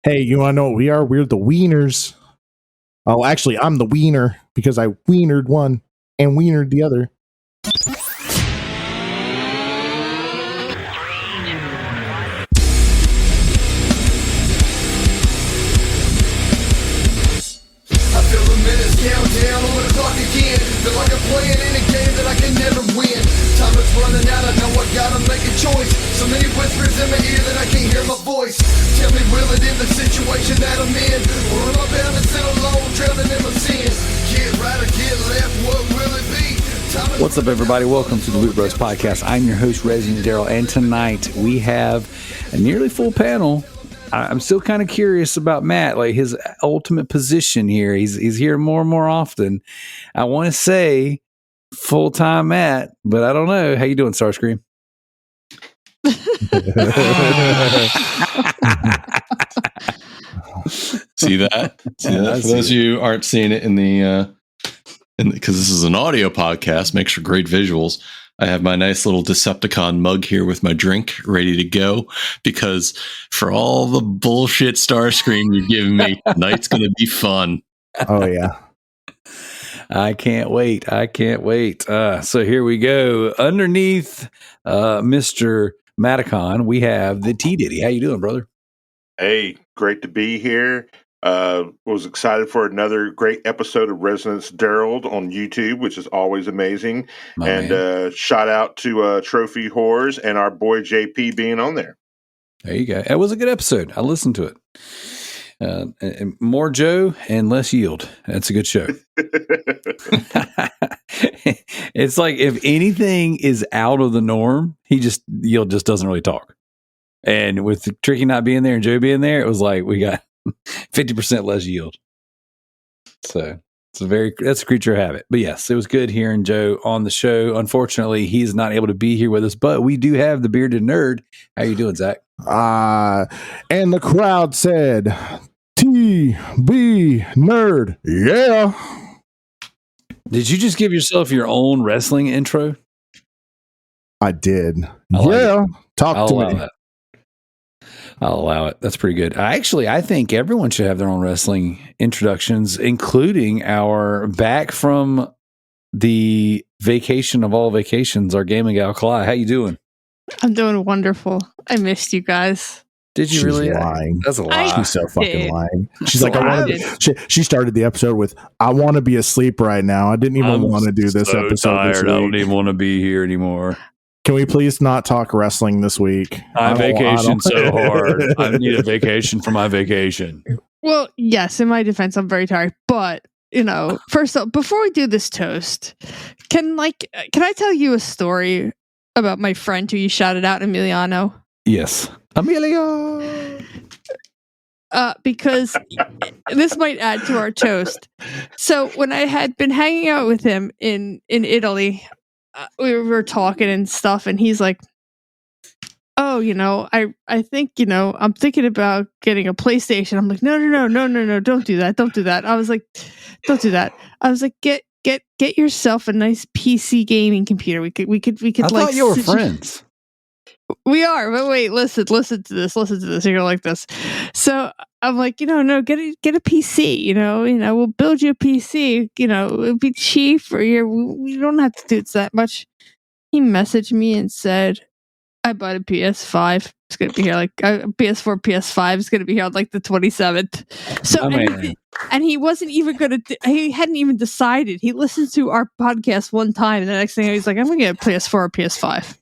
Hey, you want to know what we are? We're the Wieners. Oh, actually, I'm the Wiener because I wienered one and wienered the other. I feel the minutes count down on the clock again. Feel like I'm playing in a game that I can never win. Time is running out, I know I gotta make a choice. So many whispers in my ear that I can't hear my voice. Tell me, will it end the situation that I'm in? Or am I bound to sit alone, drowning in my sins? Get right or get left, what will it be? What's up, everybody? Welcome to the Loot Bros Podcast. I'm your host, Resident Darrell, and tonight we have a nearly full panel. I'm still kind of curious about Matt, like his ultimate position here. He's here more and more often. I want to say full-time Matt, but I don't know. How you doing, Starscream? See that? For those of you who aren't seeing it in the because this is an audio podcast, makes for great visuals. I have my nice little Decepticon mug here with my drink ready to go because for all the bullshit Starscream you've given me, tonight's going to be fun. Oh, yeah. I can't wait. So here we go. Underneath Mr. Maticon, we have the T Diddy. How you doing, brother? Hey, great to be here. Was excited for another great episode of Residence Darrell on YouTube, which is always amazing. Shout out to Trophy Whores and our boy JP being on there. There you go. It was a good episode. I listened to it. And more Joe and less yield. That's a good show. It's like if anything is out of the norm, yield just doesn't really talk. And with Tricky not being there and Joe being there, it was like we got 50% less yield. So that's a creature of habit. But yes, it was good hearing Joe on the show. Unfortunately, he's not able to be here with us, but we do have the bearded nerd. How you doing, Zach? And the crowd said, TB nerd. Yeah. Did you just give yourself your own wrestling intro? I did. I'll Talk to allow me. that. I'll allow it. That's pretty good. I think everyone should have their own wrestling introductions, including our back from the vacation of all vacations, our gaming gal, Kalai. How you doing? I'm doing wonderful. I missed you guys. Did you She's really? lying. That's a lie. She's so fucking did. lying. She's like, she started the episode with, I want to be asleep right now. I didn't even want to do this episode this I don't week. even want to be here anymore. Can we please not talk wrestling this week? I vacation so hard. I need a vacation for my vacation. Well, yes, in my defense, I'm very tired. But, first off, before we do this toast, can I tell you a story about my friend who you shouted out, Emiliano? Yes. Emilio! Because this might add to our toast. So when I had been hanging out with him in Italy, we were talking and stuff, and he's like, "Oh, I think I'm thinking about getting a PlayStation." I'm like, "No, don't do that. I was like, "Don't do that." I was like, "Get yourself a nice PC gaming computer. We could." I thought you were friends. We are, but wait, listen to this. You're gonna like this. So I'm like, no, get a PC. We'll build you a PC. It'll be cheap for you. We don't have to do it that much. He messaged me and said, I bought a PS5. It's gonna be here PS4, PS5 is gonna be here on the 27th. So and he wasn't even he hadn't even decided. He listened to our podcast one time, and the next thing he's like, I'm gonna get a PS4 or PS5.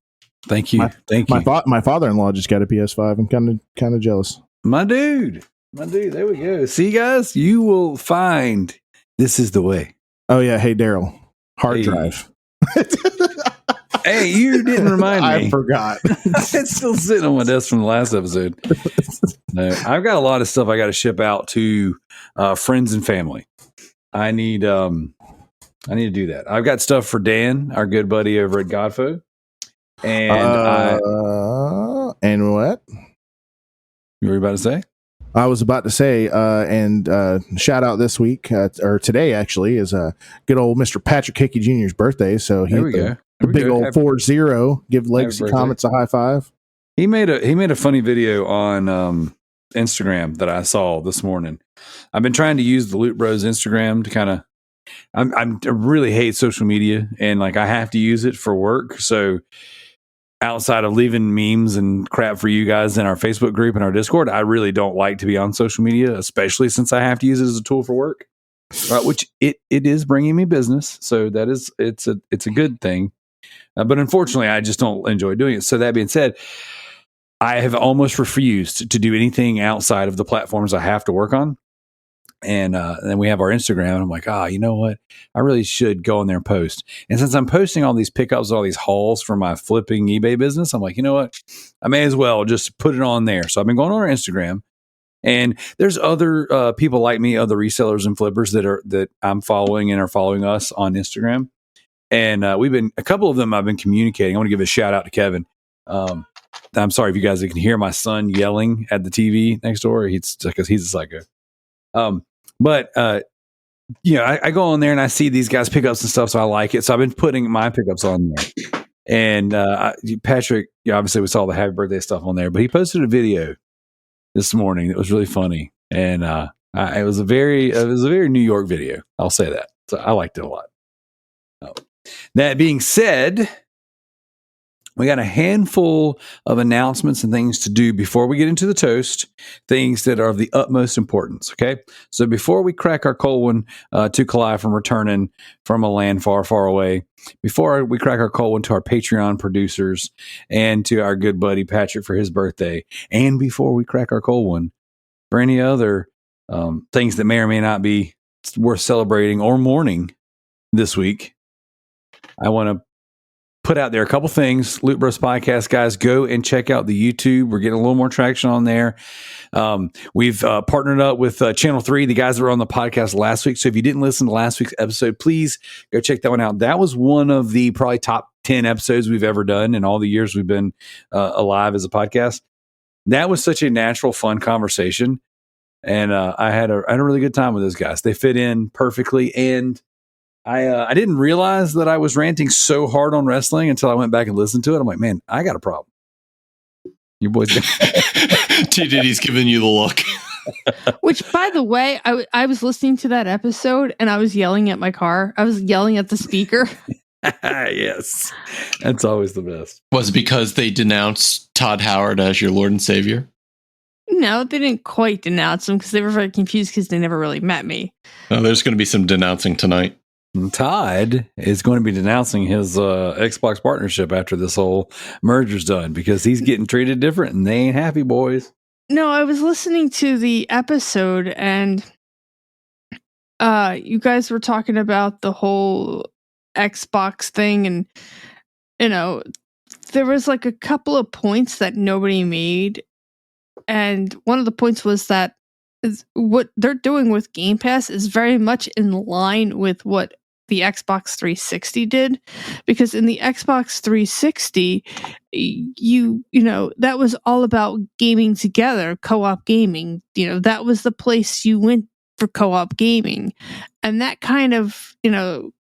Thank you. My father-in-law just got a PS5. I'm kind of jealous. My dude. There we go. See, guys, you will find this is the way. Oh yeah. Hey, Darrell. Hard drive. Hey, you didn't remind me. I forgot. It's still sitting on my desk from the last episode. No, I've got a lot of stuff I got to ship out to friends and family. I need to do that. I've got stuff for Dan, our good buddy over at Godfo. And and what? You were about to say? I was about to say, shout out this week, or today actually, is good old Mr. Patrick Hickey Jr.'s birthday. So there we go. The big old 4-0. Give Legacy Comics a high five. He made a funny video on Instagram that I saw this morning. I've been trying to use the Loot Bros Instagram to kind of. I really hate social media, and like I have to use it for work. So outside of leaving memes and crap for you guys in our Facebook group and our Discord, I really don't like to be on social media, especially since I have to use it as a tool for work. Which it is bringing me business, so that is it's a good thing. But unfortunately, I just don't enjoy doing it. So that being said, I have almost refused to do anything outside of the platforms I have to work on. And then we have our Instagram, and I'm like, you know what? I really should go on there and post. And since I'm posting all these pickups, all these hauls for my flipping eBay business, I'm like, you know what? I may as well just put it on there. So I've been going on our Instagram, and there's other people like me, other resellers and flippers that I'm following and are following us on Instagram. And a couple of them I've been communicating. I want to give a shout out to Kevin. I'm sorry if you guys can hear my son yelling at the TV next door. He's because he's a psycho. But I go on there and I see these guys pickups and stuff, so I like it. So I've been putting my pickups on there. And Patrick, obviously we saw the happy birthday stuff on there, but he posted a video this morning that was really funny, and it was a very New York video. I'll say that. So I liked it a lot. That being said, we got a handful of announcements and things to do before we get into the toast, things that are of the utmost importance, okay? So before we crack our cold one to Kalai from returning from a land far, far away, before we crack our cold one to our Patreon producers and to our good buddy Patrick for his birthday, and before we crack our cold one for any other things that may or may not be worth celebrating or mourning this week, I want to put out there a couple things. Loot Bros Podcast, guys, go and check out the YouTube. We're getting a little more traction on there. We've partnered up with Channel 3, the guys that were on the podcast last week. So if you didn't listen to last week's episode, please go check that one out. That was one of the probably top 10 episodes we've ever done in all the years we've been alive as a podcast. That was such a natural, fun conversation. And I had a really good time with those guys. They fit in perfectly. And I didn't realize that I was ranting so hard on wrestling until I went back and listened to it. I'm like, man, I got a problem. You boys. T. Diddy's giving you the look. Which, by the way, I was listening to that episode and I was yelling at my car. I was yelling at the speaker. Yes. That's always the best. Was it because they denounced Todd Howard as your Lord and Savior? No, they didn't quite denounce him because they were very confused because they never really met me. Oh, there's going to be some denouncing tonight. Todd is going to be denouncing his Xbox partnership after this whole merger's done because he's getting treated different and they ain't happy, boys. No, I was listening to the episode and you guys were talking about the whole Xbox thing, and there was like a couple of points that nobody made, and one of the points was that what they're doing with Game Pass is very much in line with what the Xbox 360 did, because in the Xbox 360 that was all about gaming together, co-op gaming. That was the place you went for co-op gaming, and that kind of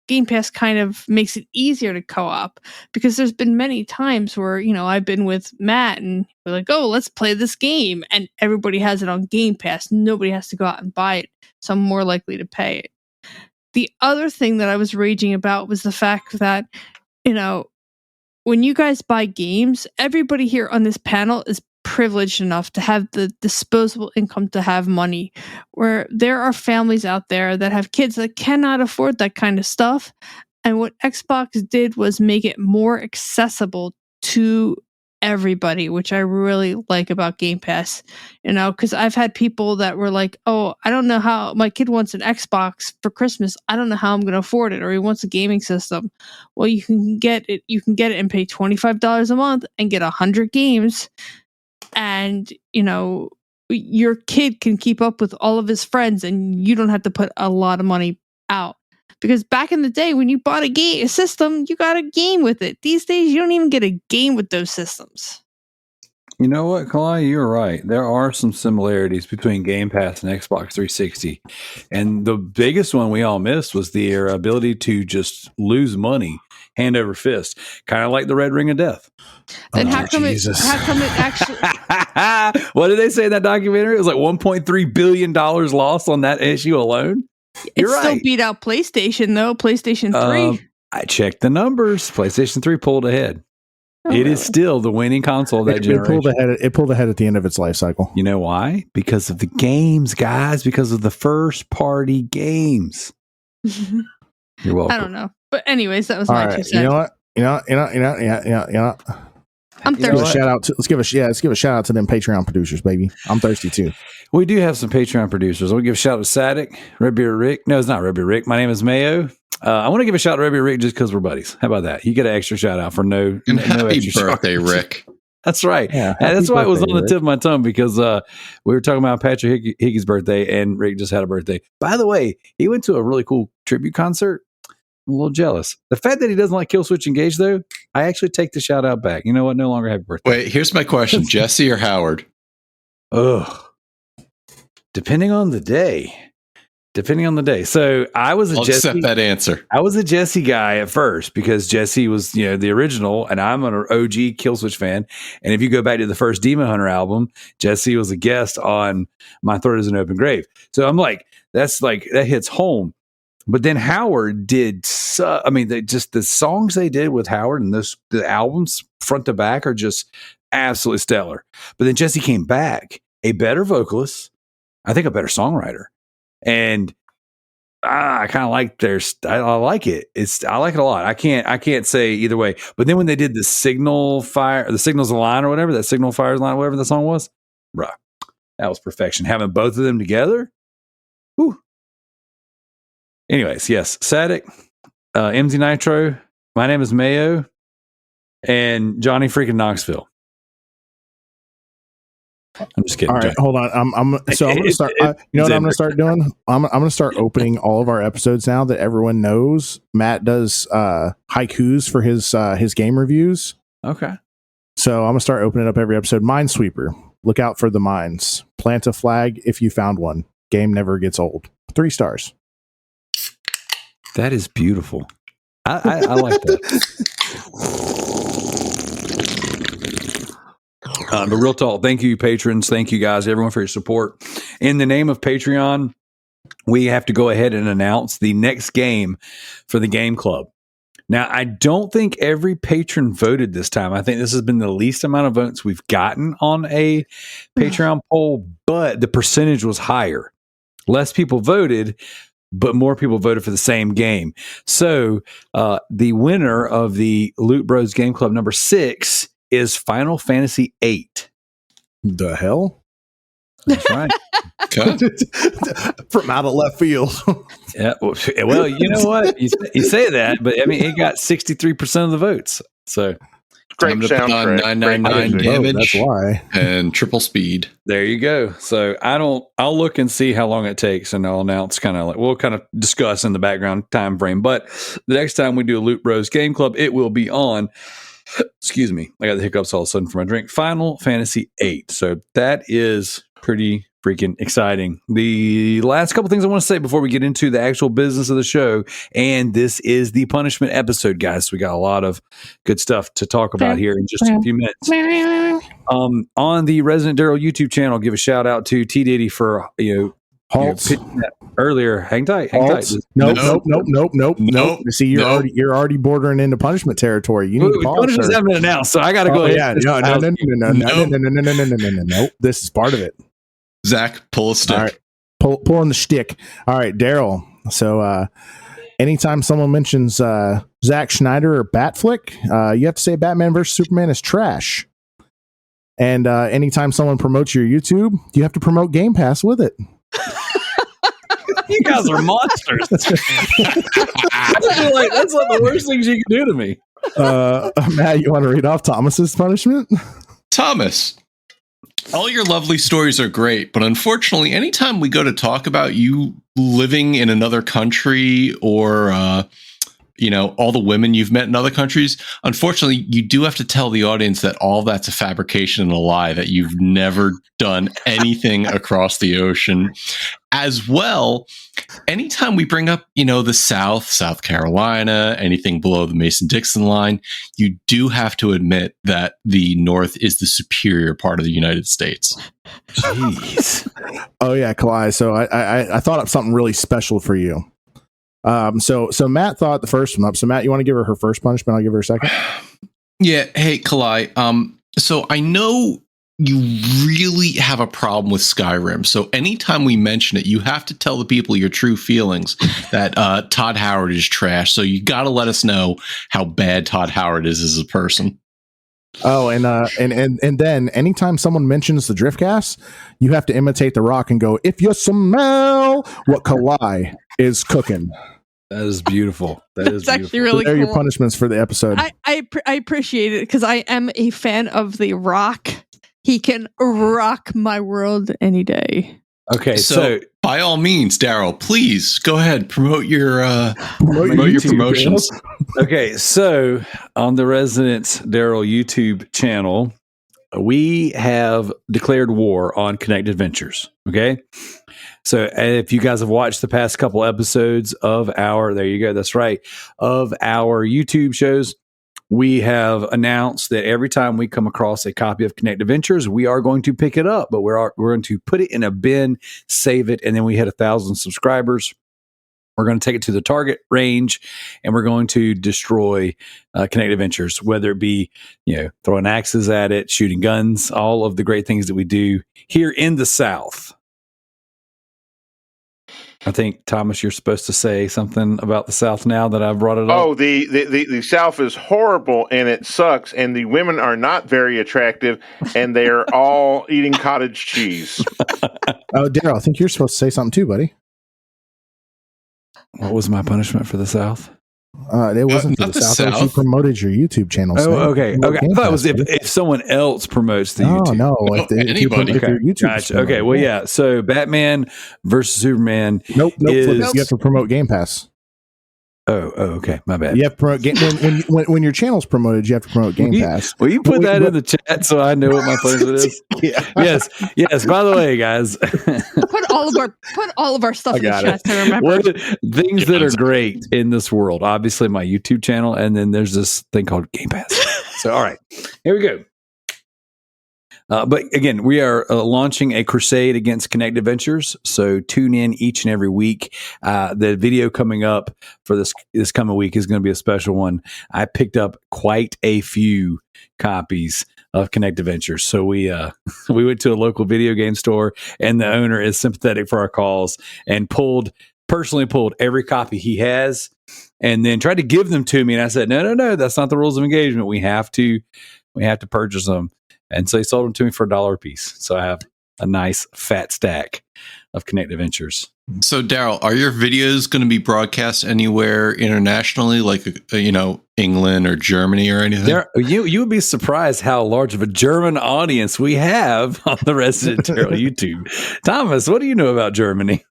Game Pass kind of makes it easier to co-op, because there's been many times where I've been with Matt and we're like, oh, let's play this game, and everybody has it on Game Pass. Nobody has to go out and buy it, so I'm more likely to pay it. The other thing that I was raging about was the fact that, when you guys buy games, everybody here on this panel is privileged enough to have the disposable income to have money, where there are families out there that have kids that cannot afford that kind of stuff. And what Xbox did was make it more accessible to everybody, which I really like about Game Pass, because I've had people that were like, oh, I don't know how my kid wants an Xbox for Christmas. I don't know how I'm going to afford it, or he wants a gaming system. Well, you can get it and pay $25 a month and get 100 games. And, your kid can keep up with all of his friends and you don't have to put a lot of money out. Because back in the day, when you bought a system, you got a game with it. These days, you don't even get a game with those systems. You know what, Kalai? You're right. There are some similarities between Game Pass and Xbox 360. And the biggest one we all missed was their ability to just lose money hand over fist, kind of like the Red Ring of Death. Then how come it actually? What did they say in that documentary? It was like $1.3 billion lost on that issue alone. It still beat out PlayStation though. PlayStation 3. I checked the numbers. PlayStation 3 pulled ahead. It is still the winning console of that generation. It pulled ahead at the end of its life cycle. You know why? Because of the games, guys. Because of the first party games. You're welcome. I don't know, but anyways, that was my 2 cents. You know what? Yeah. I'm thirsty. Let's give a shout out to them Patreon producers, baby. I'm thirsty too. We do have some Patreon producers. I'll give a shout out to Sadik, Red Beard Rick. No, it's not Red Beard Rick. My name is Mayo. I want to give a shout out to Red Beard Rick just because we're buddies. How about that? You get an extra shout out for no happy extra birthday, charge. Rick. That's right. Yeah, that's why it was on the Rick. tip of my tongue because we were talking about Patrick Hickey's birthday and Rick just had a birthday. By the way, he went to a really cool tribute concert. I'm a little jealous. The fact that he doesn't like Killswitch Engage, though, I actually take the shout out back. You know what? No longer happy birthday. Wait, here's my question. Jesse or Howard? Ugh. Depending on the day. So I was I'll accept that answer. I was a Jesse guy at first because Jesse was, the original, and I'm an OG Killswitch fan. And if you go back to the first Demon Hunter album, Jesse was a guest on My Throat is an Open Grave. So I'm like, that hits home. But then Howard did, the songs they did with Howard and the albums front to back are just absolutely stellar. But then Jesse came back, a better vocalist, I think a better songwriter. And I kind of like I like it. I like it a lot. I can't say either way. But then when they did the Signals Line or whatever, that Signal Fires Line, whatever the song was, bruh, that was perfection. Having both of them together, whew. Anyways, yes, Sadik, MZ Nitro, my name is Mayo, and Johnny freaking Knoxville. I'm just kidding. All right, Johnny. hold on. I'm going to start. You know what I'm going to start doing? I'm going to start opening all of our episodes now that everyone knows. Matt does haikus for his game reviews. Okay. So I'm going to start opening up every episode. Minesweeper. Look out for the mines. Plant a flag if you found one. Game never gets old. 3 stars. That is beautiful. I like that. But real talk, thank you, patrons. Thank you, guys, everyone, for your support. In the name of Patreon, we have to go ahead and announce the next game for the game club. Now, I don't think every patron voted this time. I think this has been the least amount of votes we've gotten on a Patreon poll, but the percentage was higher. Less people voted, but more people voted for the same game. So the winner of the Loot Bros Game Club number 6 is Final Fantasy VIII. The hell? That's right. From out of left field. Yeah. Well, you know what? You say that, but I mean, it got 63% of the votes. So Great soundtrack. 999 damage. That's why. And triple speed. there you go. So I'll look and see how long it takes, and I'll announce we'll kind of discuss in the background time frame. But the next time we do a Loot Bros Game Club, it will be on. Excuse me, I got the hiccups all of a sudden for my drink. Final Fantasy VIII. So that is pretty freaking exciting. The last couple things I want to say before we get into the actual business of the show, and this is the punishment episode, guys. So we got a lot of good stuff to talk about here in just a few minutes. On the Resident Darrell YouTube channel, give a shout out to T Diddy for pitching that earlier. Hang tight. Nope. See, you're already bordering into punishment territory. You need to pause. Punishments haven't been announced, so I got to go ahead. No. This is part of it. Zach, pull a stick. All right. Pulling the shtick. All right, Darrell. So anytime someone mentions Zack Snyder or Batflick, you have to say Batman vs. Superman is trash. And anytime someone promotes your YouTube, you have to promote Game Pass with it. You guys are monsters. That's like the worst things you can do to me. Matt, you want to read off Thomas's punishment? Thomas, all your lovely stories are great, but unfortunately, anytime we go to talk about you living in another country or, all the women you've met in other countries, unfortunately, you do have to tell the audience that all that's a fabrication and a lie, that you've never done anything across the ocean. As well, anytime we bring up, the South Carolina, anything below the Mason-Dixon line, you do have to admit that the North is the superior part of the United States. Jeez. Oh yeah, Kalai. So I thought up something really special for you. So Matt thought the first one up. So Matt, you want to give her first punishment? I'll give her a second. Yeah. Hey, Kalai. So I know you really have a problem with Skyrim. So anytime we mention it, you have to tell the people your true feelings that Todd Howard is trash. So you got to let us know how bad Todd Howard is as a person. Oh, and then anytime someone mentions the Driftcast, you have to imitate The Rock and go, "If you smell what Kalai is cooking." That is beautiful. That's actually really so cool. Your punishments for the episode. I appreciate it because I am a fan of The Rock. He can rock my world any day. Okay, so by all means, Darrell, please go ahead, promote your promotions. Okay, so on the Resident Darrell YouTube channel, we have declared war on Connect Adventures. Okay, so if you guys have watched the past couple episodes of our YouTube shows, we have announced that every time we come across a copy of Connect Adventures, we are going to pick it up, but we're going to put it in a bin, save it, and then we hit 1,000 subscribers. We're going to take it to the target range, and we're going to destroy Connect Adventures, whether it be throwing axes at it, shooting guns, all of the great things that we do here in the South. I think, Thomas, you're supposed to say something about the South now that I've brought it up. Oh, the South is horrible and it sucks, and the women are not very attractive, and they are all eating cottage cheese. Oh, Darrell, I think you're supposed to say something too, buddy. What was my punishment for the South? It wasn't for the South. You promoted your YouTube channel. Oh, okay. I thought it was if someone else promotes the YouTube. No, anybody. Your YouTube Gotcha. Okay, well, yeah. So Batman versus Superman. Nope. You have to promote Game Pass. Oh, okay. My bad. You have to promote when your channel's promoted. You have to promote Game Pass. Will you put that in the chat so I know what my punishment is? Yeah. Yes. By the way, guys, put all of our stuff in the chat to remember. Things that are great in this world. Obviously, my YouTube channel, and then there's this thing called Game Pass. So, all right, here we go. But again, we are launching a crusade against Connect Adventures. So tune in each and every week. The video coming up for this coming week is going to be a special one. I picked up quite a few copies of Connect Adventures. So we went to a local video game store, and the owner is sympathetic for our cause and personally pulled every copy he has, and then tried to give them to me. And I said, no, that's not the rules of engagement. We have to purchase them. And so he sold them to me for $1 a piece. So I have a nice fat stack of Connect Adventures. So Darrell, are your videos going to be broadcast anywhere internationally, like England or Germany or anything? You would be surprised how large of a German audience we have on the Resident Darrell YouTube. Thomas, what do you know about Germany?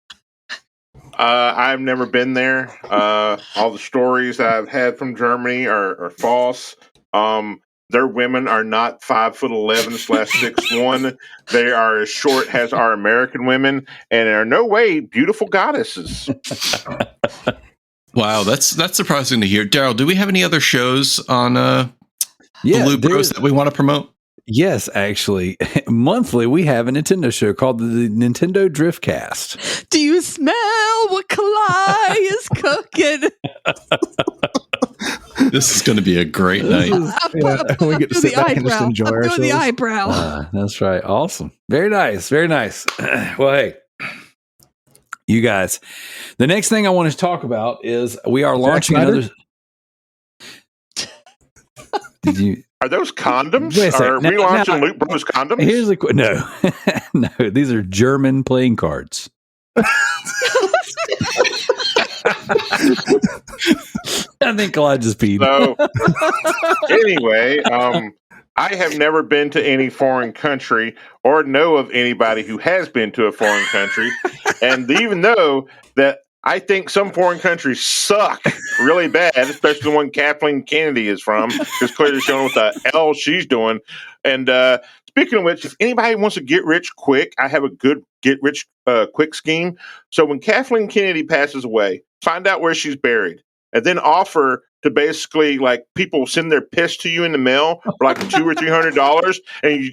I've never been there. All the stories I've had from Germany are false. Their women are not 5'11/6'1". They are as short as our American women, and are no way beautiful goddesses. Wow, that's surprising to hear. Darrell, do we have any other shows on the Blue Bros that we want to promote? Yes, actually. Monthly, we have a Nintendo show called the Nintendo Driftcast. Do you smell what Kalai is cooking? This is going to be a great night. We get to sit back and just enjoy ourselves. The eyebrow. That's right. Awesome. Very nice. Very nice. Well, hey, you guys, the next thing I want to talk about is we are launching another. Are those condoms? Are we launching Loot Bros condoms? Here's the no, no. These are German playing cards. I think Kalai just peed. So, anyway, I have never been to any foreign country or know of anybody who has been to a foreign country. And even though that I think some foreign countries suck really bad, especially the one Kathleen Kennedy is from, because clearly showing what the hell she's doing. And speaking of which, if anybody wants to get rich quick, I have a good get rich quick scheme. So when Kathleen Kennedy passes away, find out where she's buried, and then offer to basically like people send their piss to you in the mail for like $200 or $300,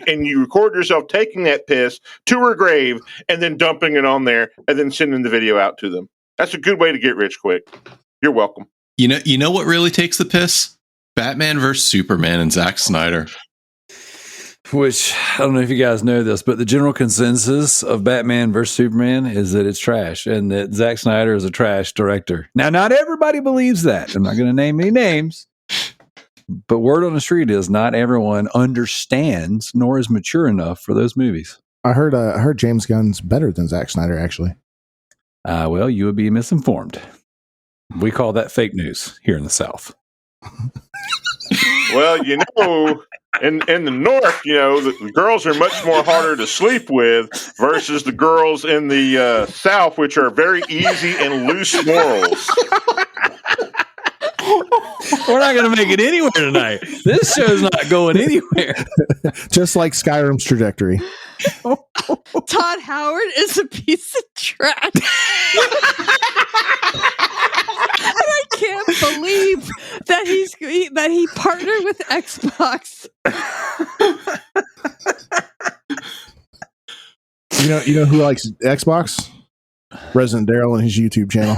and you record yourself taking that piss to her grave and then dumping it on there and then sending the video out to them. That's a good way to get rich quick. You're welcome. You know what really takes the piss? Batman vs Superman and Zack Snyder. Which, I don't know if you guys know this, but the general consensus of Batman vs Superman is that it's trash and that Zack Snyder is a trash director. Now, not everybody believes that. I'm not going to name any names, but word on the street is not everyone understands nor is mature enough for those movies. I heard James Gunn's better than Zack Snyder, actually. Well, you would be misinformed. We call that fake news here in the South. Well, in the North, the girls are much more harder to sleep with versus the girls in the South, which are very easy and loose morals. We're not going to make it anywhere tonight. This show's not going anywhere. Just like Skyrim's trajectory. Todd Howard is a piece of trash. And I can't believe that he partnered with Xbox. You know who likes Xbox? Resident Darrell and his YouTube channel.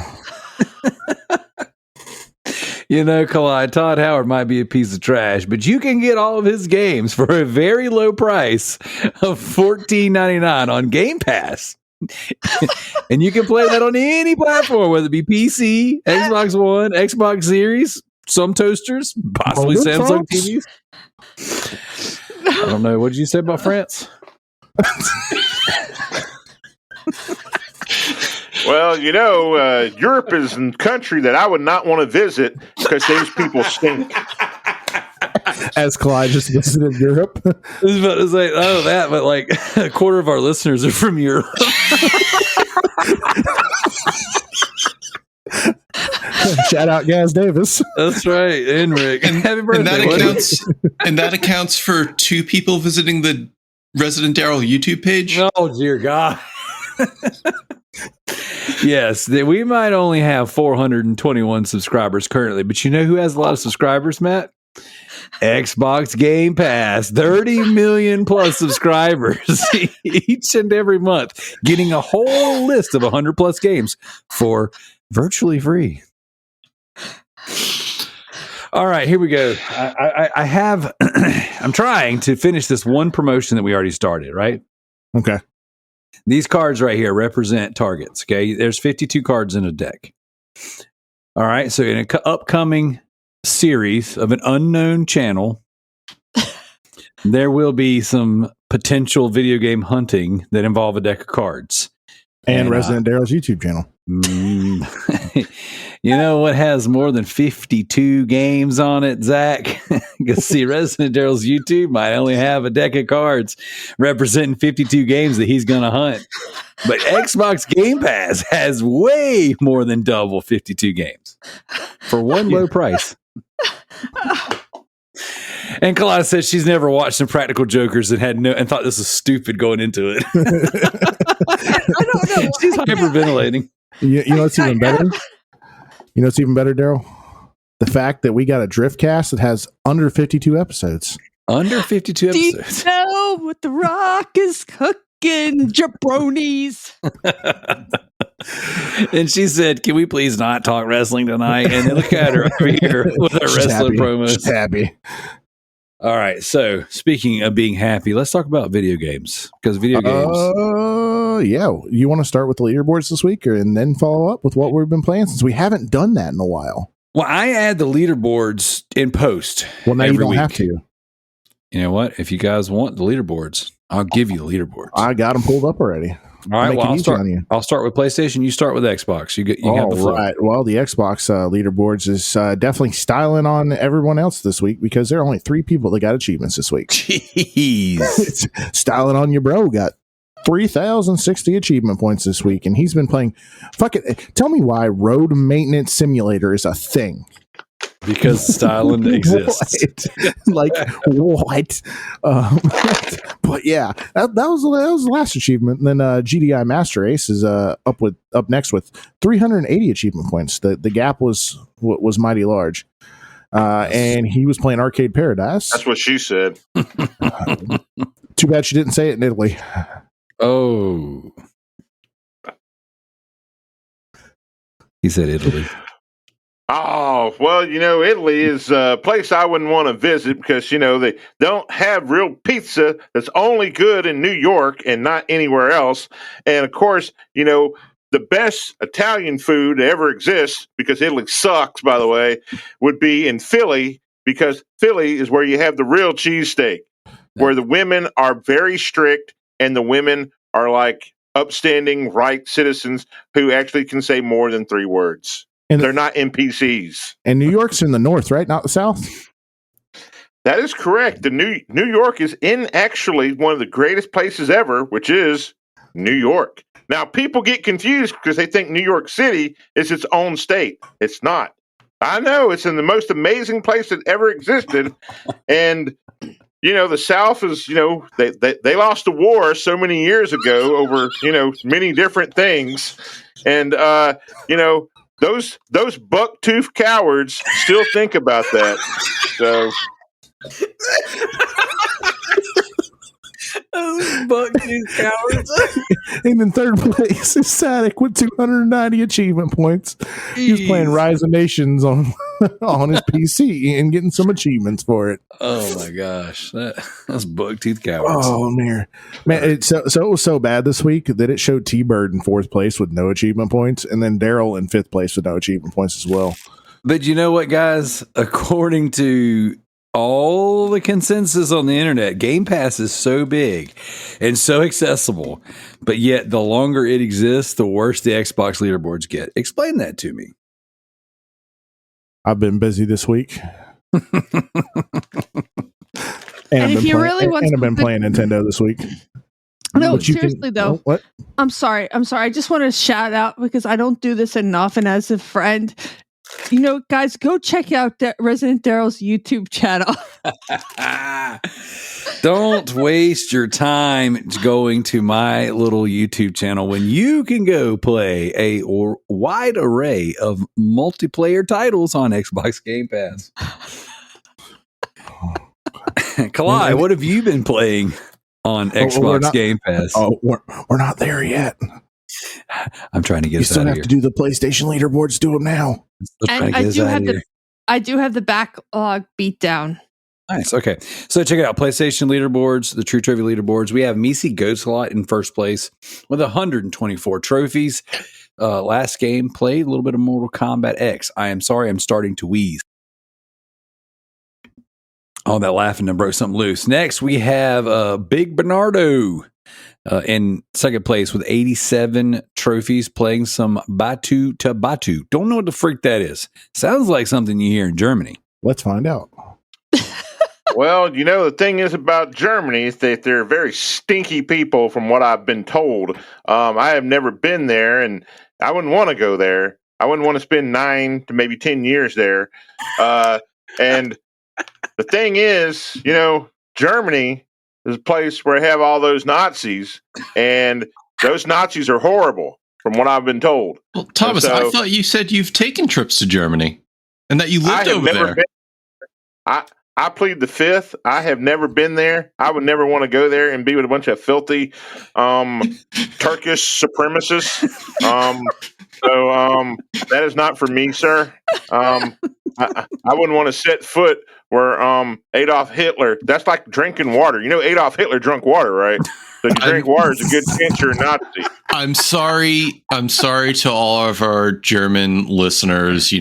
Kalai, Todd Howard might be a piece of trash, but you can get all of his games for a very low price of $14.99 on Game Pass. And you can play that on any platform, whether it be PC, Xbox One, Xbox Series, some toasters, possibly Samsung TVs. I don't know. What did you say about France? Well, Europe is a country that I would not want to visit because those people stink. As Kalai just visited Europe. I was about to say, that, but like a quarter of our listeners are from Europe. Shout out Gaz Davis. That's right. And Rick. Happy birthday. And that accounts for 2 people visiting the Resident Darrell YouTube page. Oh, dear God. Yes, we might only have 421 subscribers currently, but you know who has a lot of subscribers, Matt? Xbox Game Pass, 30 million plus subscribers each and every month, getting a whole list of 100 plus games for virtually free. All right, here we go. I'm trying to finish this one promotion that we already started, right? Okay. These cards right here represent targets. Okay. There's 52 cards in a deck. All right. So in an upcoming series of an unknown channel, there will be some potential video game hunting that involve a deck of cards. And Resident Darrell's YouTube channel. You know what has more than 52 games on it, Zach? You can see Resident Darrell's YouTube might only have a deck of cards representing 52 games that he's going to hunt. But Xbox Game Pass has way more than double 52 games for one low price. And Kalai said she's never watched some Practical Jokers and thought this was stupid going into it. I don't know. She's hyperventilating. You know what's even better? You know what's even better, Darrell? The fact that we got a Driftcast that has under 52 episodes. Under 52 episodes. Do you know what The Rock is cooking, jabronis? And she said, "Can we please not talk wrestling tonight?" And then look at her over here with her wrestling promos. She's happy. All right. So speaking of being happy, let's talk about video games, because video games. Yeah. You want to start with the leaderboards this week and then follow up with what we've been playing, since we haven't done that in a while? Well, I add the leaderboards in post. Well, now you don't week. have to. You know what? If you guys want the leaderboards, I'll give you the leaderboards. I got them pulled up already. All right. Well, I'll start with PlayStation. You start with Xbox. You have the floor. Right. Well, the Xbox leaderboards is definitely styling on everyone else this week, because there are only 3 people that got achievements this week. Jeez. It's styling on your bro. Got 3,060 achievement points this week, and he's been playing. Fuck it. Tell me why Road Maintenance Simulator is a thing. Because styling exists. Like what? But yeah, that was the last achievement. And then GDI Master Ace is up next with 380 achievement points. The gap was mighty large. And he was playing Arcade Paradise. That's what she said. Too bad she didn't say it in Italy. Oh. He said Italy. Oh, well, Italy is a place I wouldn't want to visit because, they don't have real pizza that's only good in New York and not anywhere else. And of course, the best Italian food that ever exists, because Italy sucks, by the way, would be in Philly, because Philly is where you have the real cheesesteak, where the women are very strict and the women are like upstanding, right citizens who actually can say more than 3 words. And they're not NPCs. And New York's in the north, right? Not the south? That is correct. The New York is in actually one of the greatest places ever, which is New York. Now, people get confused because they think New York City is its own state. It's not. I know it's in the most amazing place that ever existed. And, the South is, they lost a war so many years ago over, many different things. And, those buck-toothed cowards still think about that. So, buck-toothed cowards. And in third place is Sadik with 290 achievement points. He's playing Rise of Nations on his PC and getting some achievements for it. Oh my gosh, that's buck-toothed cowards. Oh man, it was so bad this week that it showed T-Bird in 4th place with no achievement points, and then Darrell in 5th place with no achievement points as well. But you know what, guys? According to all the consensus on the internet, Game Pass is so big and so accessible, but yet the longer it exists, the worse the Xbox leaderboards get. Explain that to me. I've been busy this week. And if you really want, I've been playing Nintendo this week. No, seriously though. What? I'm sorry. I just want to shout out because I don't do this enough, and as a friend, guys, go check out Resident Darrell's YouTube channel. Don't waste your time going to my little YouTube channel when you can go play a wide array of multiplayer titles on Xbox Game Pass. Kalai, what have you been playing on Xbox Game Pass? Oh, we're not there yet. I'm trying to get us out of here. You still have to do the PlayStation leaderboards. Do them now. And I do have the backlog beat down. Nice. Okay. So check it out. PlayStation leaderboards, the True Trophy leaderboards. We have Misi Ghostlot in 1st place with 124 trophies. Last game played a little bit of Mortal Kombat X. I am sorry, I'm starting to wheeze. Oh, that laughing and broke something loose. Next, we have Big Bernardo in 2nd place with 87 trophies, playing some Batu to Batu. Don't know what the freak that is. Sounds like something you hear in Germany. Let's find out. Well, the thing is about Germany is that they're very stinky people from what I've been told. I have never been there, and I wouldn't want to go there. I wouldn't want to spend 9 to maybe 10 years there. And the thing is, Germany is a place where I have all those Nazis, and those Nazis are horrible from what I've been told. Well, Thomas, I thought you said you've taken trips to Germany and that you lived over there. I plead the 5th. I have never been there. I would never want to go there and be with a bunch of filthy Turkish supremacists. So that is not for me, sir. I wouldn't want to set foot where Adolf Hitler. That's like drinking water. Adolf Hitler drunk water, right? So if you drink water, it's a good chance you're a Nazi. I'm sorry to all of our German listeners.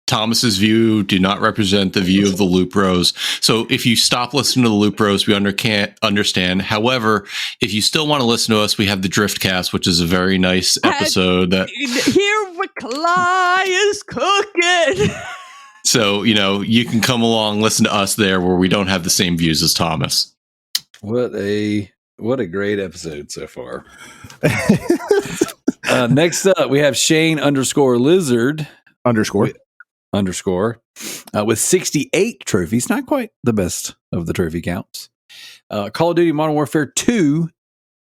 Thomas's view do not represent the view of the Loop Bros. So if you stop listening to the Loop Bros, we can't understand. However, if you still want to listen to us, we have the Driftcast, which is a very nice episode. Here what Kalai is cooking. So, you can come along, listen to us there where we don't have the same views as Thomas. What a great episode so far. Next up, we have Shane _Lizard. underscore with 68 trophies. Not quite the best of the trophy counts. Call of Duty Modern Warfare 2,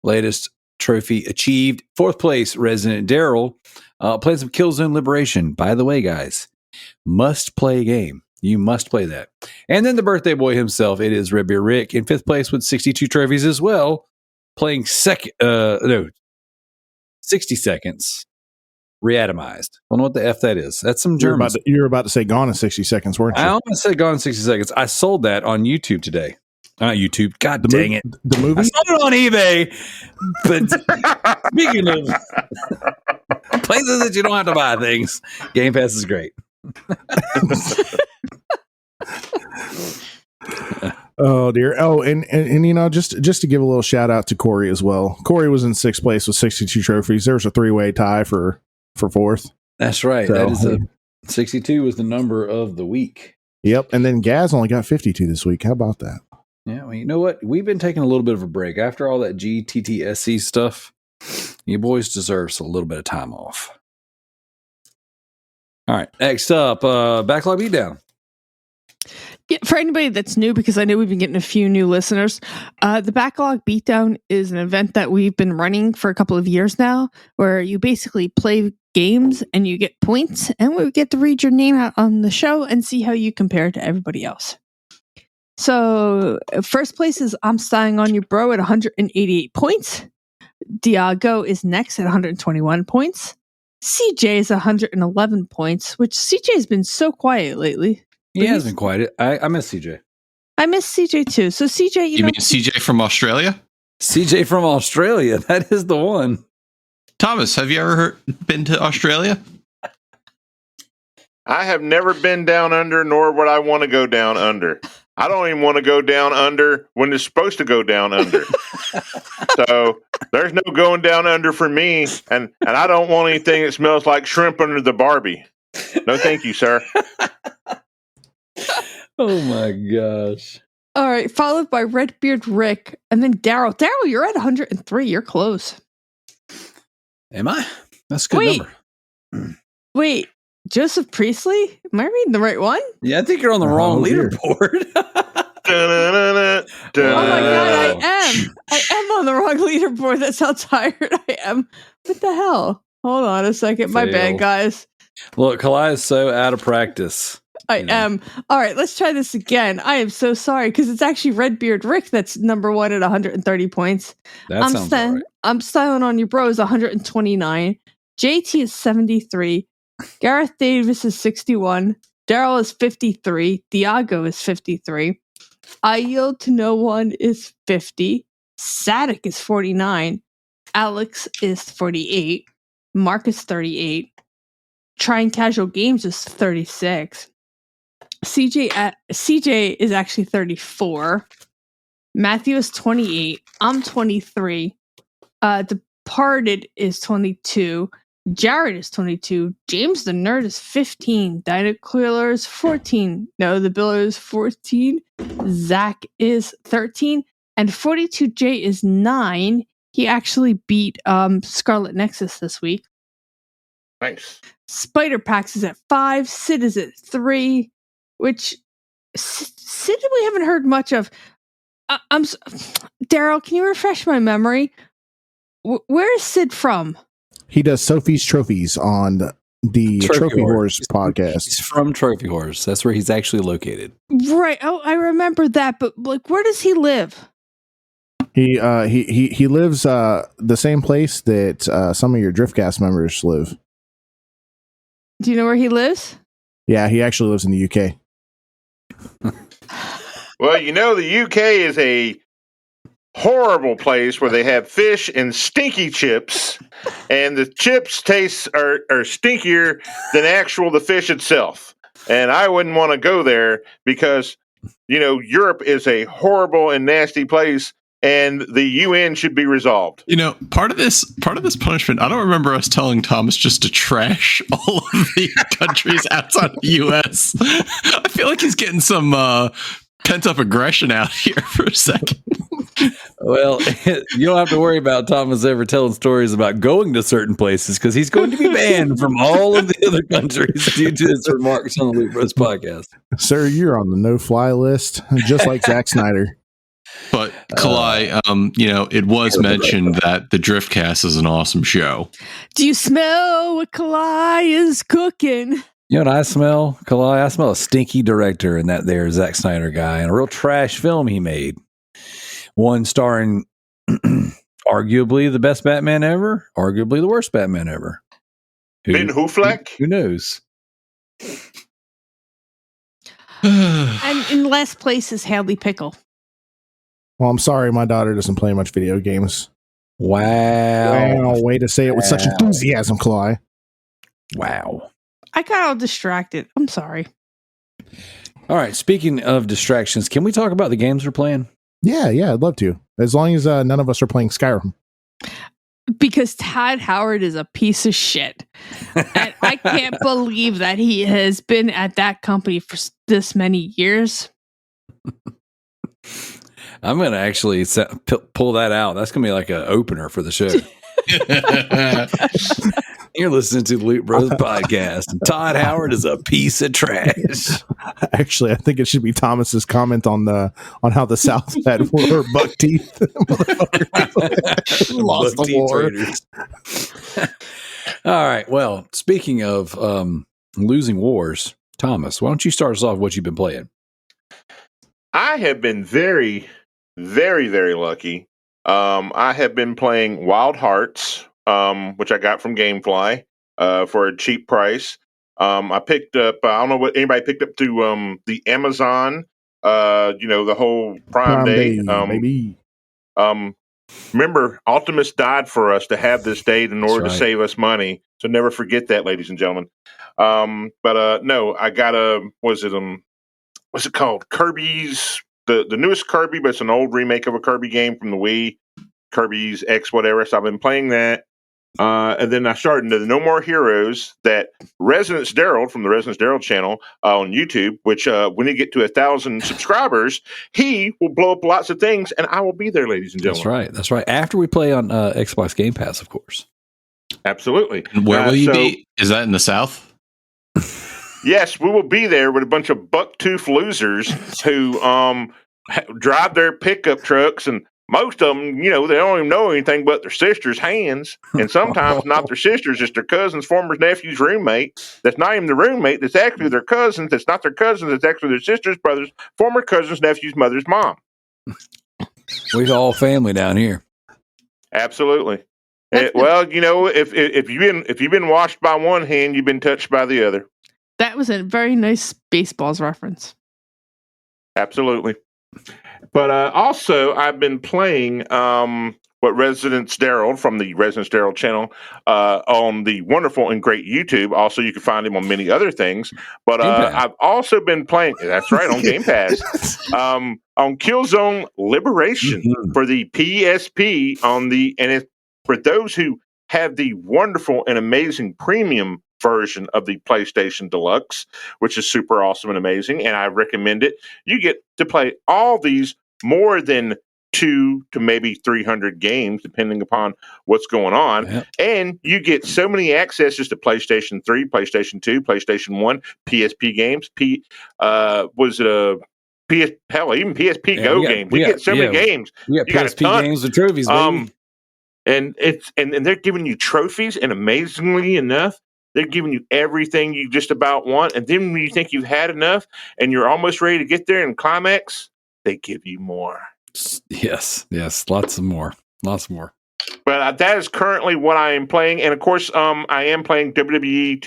latest trophy achieved. 4th place, Resident Darrell, playing some Killzone Liberation. By the way, guys, must play game. You must play that. And then the birthday boy himself, it is Red Beer Rick, in 5th place with 62 trophies as well, playing 60 seconds. Reatomized. I don't know what the F that is. That's some German. You were about to say Gone in 60 Seconds, weren't you? I almost said Gone in 60 Seconds. I sold that on YouTube today. Not YouTube. God dang it. The movie? I sold it on eBay. But speaking of places that you don't have to buy things, Game Pass is great. Oh dear. Oh, and you know, just to give a little shout out to Corey as well. Corey was in 6th place with 62 trophies. There's a 3-way tie for 4th. That's right. So, that is 62 was the number of the week. Yep. And then Gaz only got 52 this week. How about that? Yeah, well, you know what? We've been taking a little bit of a break after all that GTTSC stuff. You boys deserve a little bit of time off. All right, next up, Backlog Beatdown. Yeah, for anybody that's new, because I know we've been getting a few new listeners, the Backlog Beatdown is an event that we've been running for a couple of years now, where you basically play games and you get points, and we get to read your name out on the show and see how you compare to everybody else. So, first place is I'm Styling on You Bro at 188 points. Diago is next at 121 points. CJ is 111 points, which CJ has been so quiet lately. He has been quiet. I miss CJ. I miss CJ too. So CJ, You mean CJ from Australia? CJ from Australia. That is the one. Thomas, have you ever been to Australia? I have never been down under, nor would I want to go down under. I don't even want to go down under when it's supposed to go down under. So there's no going down under for me, and I don't want anything that smells like shrimp under the Barbie. No, thank you, sir. Oh my gosh. All right, followed by Redbeard Rick, and then Darrell. Darrell, you're at 103. You're close. Am I? That's a good number. Wait, Joseph Priestley? Am I reading the right one? Yeah, I think you're on the wrong leaderboard. Oh my god, I am on the wrong leaderboard. That's how tired I am. What the hell? Hold on a second. My bad, guys. Look, Kalai is so out of practice. I am. All right, let's try this again. I am so sorry because it's actually Redbeard Rick that's number 1 at 130 points. That sounds all right. I'm Styling on You Bro is 129. JT is 73. Gareth Davis is 61. Darrell is 53. Diago is 53. I Yield to No One is 50. Sadik is 49. Alex is 48. Mark is 38. Trying Casual Games is 36. CJ is actually 34. Matthew is 28. I'm 23. Departed is 22. Jared is 22. James the Nerd is 15. Dino Clealer is 14. No, the Biller is 14. Zach is 13. And 42J is 9. He actually beat Scarlet Nexus this week. Nice. Spider Pax is at 5. Sid is at 3. Which Sid we haven't heard much of. Darrell, can you refresh my memory? Where is Sid from? He does Sophie's Trophies on the Trophy Wars podcast. He's from Trophy Wars. That's where he's actually located. Right. Oh, I remember that. But like, where does he live? He lives the same place that some of your Driftcast members live. Do you know where he lives? Yeah, he actually lives in the UK. Well, you know, the UK is a horrible place where they have fish and stinky chips, and the chips are stinkier than the fish itself. And I wouldn't want to go there because, you know, Europe is a horrible and nasty place, and the UN should be resolved. You know, part of this punishment, I don't remember us telling Thomas just to trash all of the countries outside the US. I feel like he's getting some pent up aggression out here for a second. Well, you don't have to worry about Thomas ever telling stories about going to certain places because he's going to be banned from all of the other countries due to his remarks on the Loot Bros podcast. Sir, you're on the no-fly list, just like Zack Snyder. But Kalai, it was mentioned that the Driftcast is an awesome show. Do you smell what Kalai is cooking? You know what I smell, Kalai? I smell a stinky director in that there Zack Snyder guy and a real trash film he made. One starring arguably the best Batman ever, arguably the worst Batman ever. Ben Affleck? Who knows? And in last place is Hadley Pickle. Well, I'm sorry, my daughter doesn't play much video games. Wow. Way to say it with such enthusiasm, Kalai. Wow. I got all distracted. I'm sorry. All right. Speaking of distractions, can we talk about the games we're playing? Yeah, I'd love to. As long as none of us are playing Skyrim. Because Todd Howard is a piece of shit. And I can't believe that he has been at that company for this many years. I'm going to actually pull that out. That's going to be like an opener for the show. You're listening to the Loot Bros podcast, and Todd Howard is a piece of trash. Actually, I think it should be Thomas's comment on how the South had were buck teeth. Lost Buck the war. All right. Well, speaking of losing wars, Thomas, why don't you start us off what you've been playing? I have been very, very, very lucky. I have been playing Wild Hearts, which I got from Gamefly for a cheap price. I picked up, I don't know what anybody picked up through the Amazon, the whole Prime Day. Baby. Remember, Optimus died for us to have this date in order to save us money. So never forget that, ladies and gentlemen. No, I got what's it called? Kirby's, the newest Kirby, but it's an old remake of a Kirby game from the Wii, Kirby's X whatever. So I've been playing that. And then I started into the No More Heroes that Resonance Darrell from the Resonance Darrell channel on YouTube, which when he get to 1,000 subscribers, he will blow up lots of things, and I will be there, ladies and gentlemen. That's right. After we play on Xbox Game Pass, of course. Absolutely. And where will you be? Is that in the South? Yes, we will be there with a bunch of buck-tooth losers who drive their pickup trucks, and most of them, they don't even know anything but their sister's hands, and sometimes not their sisters, it's their cousin's former nephew's roommate. That's not even the roommate. That's actually their cousins. That's not their cousins. It's actually their sister's brother's former cousin's nephew's mother's mom. We're all family down here. Absolutely. Well, if you've been washed by one hand, you've been touched by the other. That was a very nice Baseballs reference. Absolutely. But also, I've been playing what Resonance Darrell from the Resonance Darrell channel on the wonderful and great YouTube. Also, you can find him on many other things. But I've also been playing, that's right, on Game Pass, on Killzone Liberation for the PSP for those who have the wonderful and amazing premium version of the PlayStation Deluxe, which is super awesome and amazing, and I recommend it. You get to play all these more than 200 to maybe 300 games, depending upon what's going on, and you get so many accesses to PlayStation 3, PlayStation 2, PlayStation 1, PSP games, even PSP Go games. You get so many games. We got PSP games with trophies, baby. And they're giving you trophies, and amazingly enough, they're giving you everything you just about want. And then when you think you've had enough and you're almost ready to get there and climax, they give you more. Yes. Lots more. But that is currently what I am playing. And of course, I am playing WWE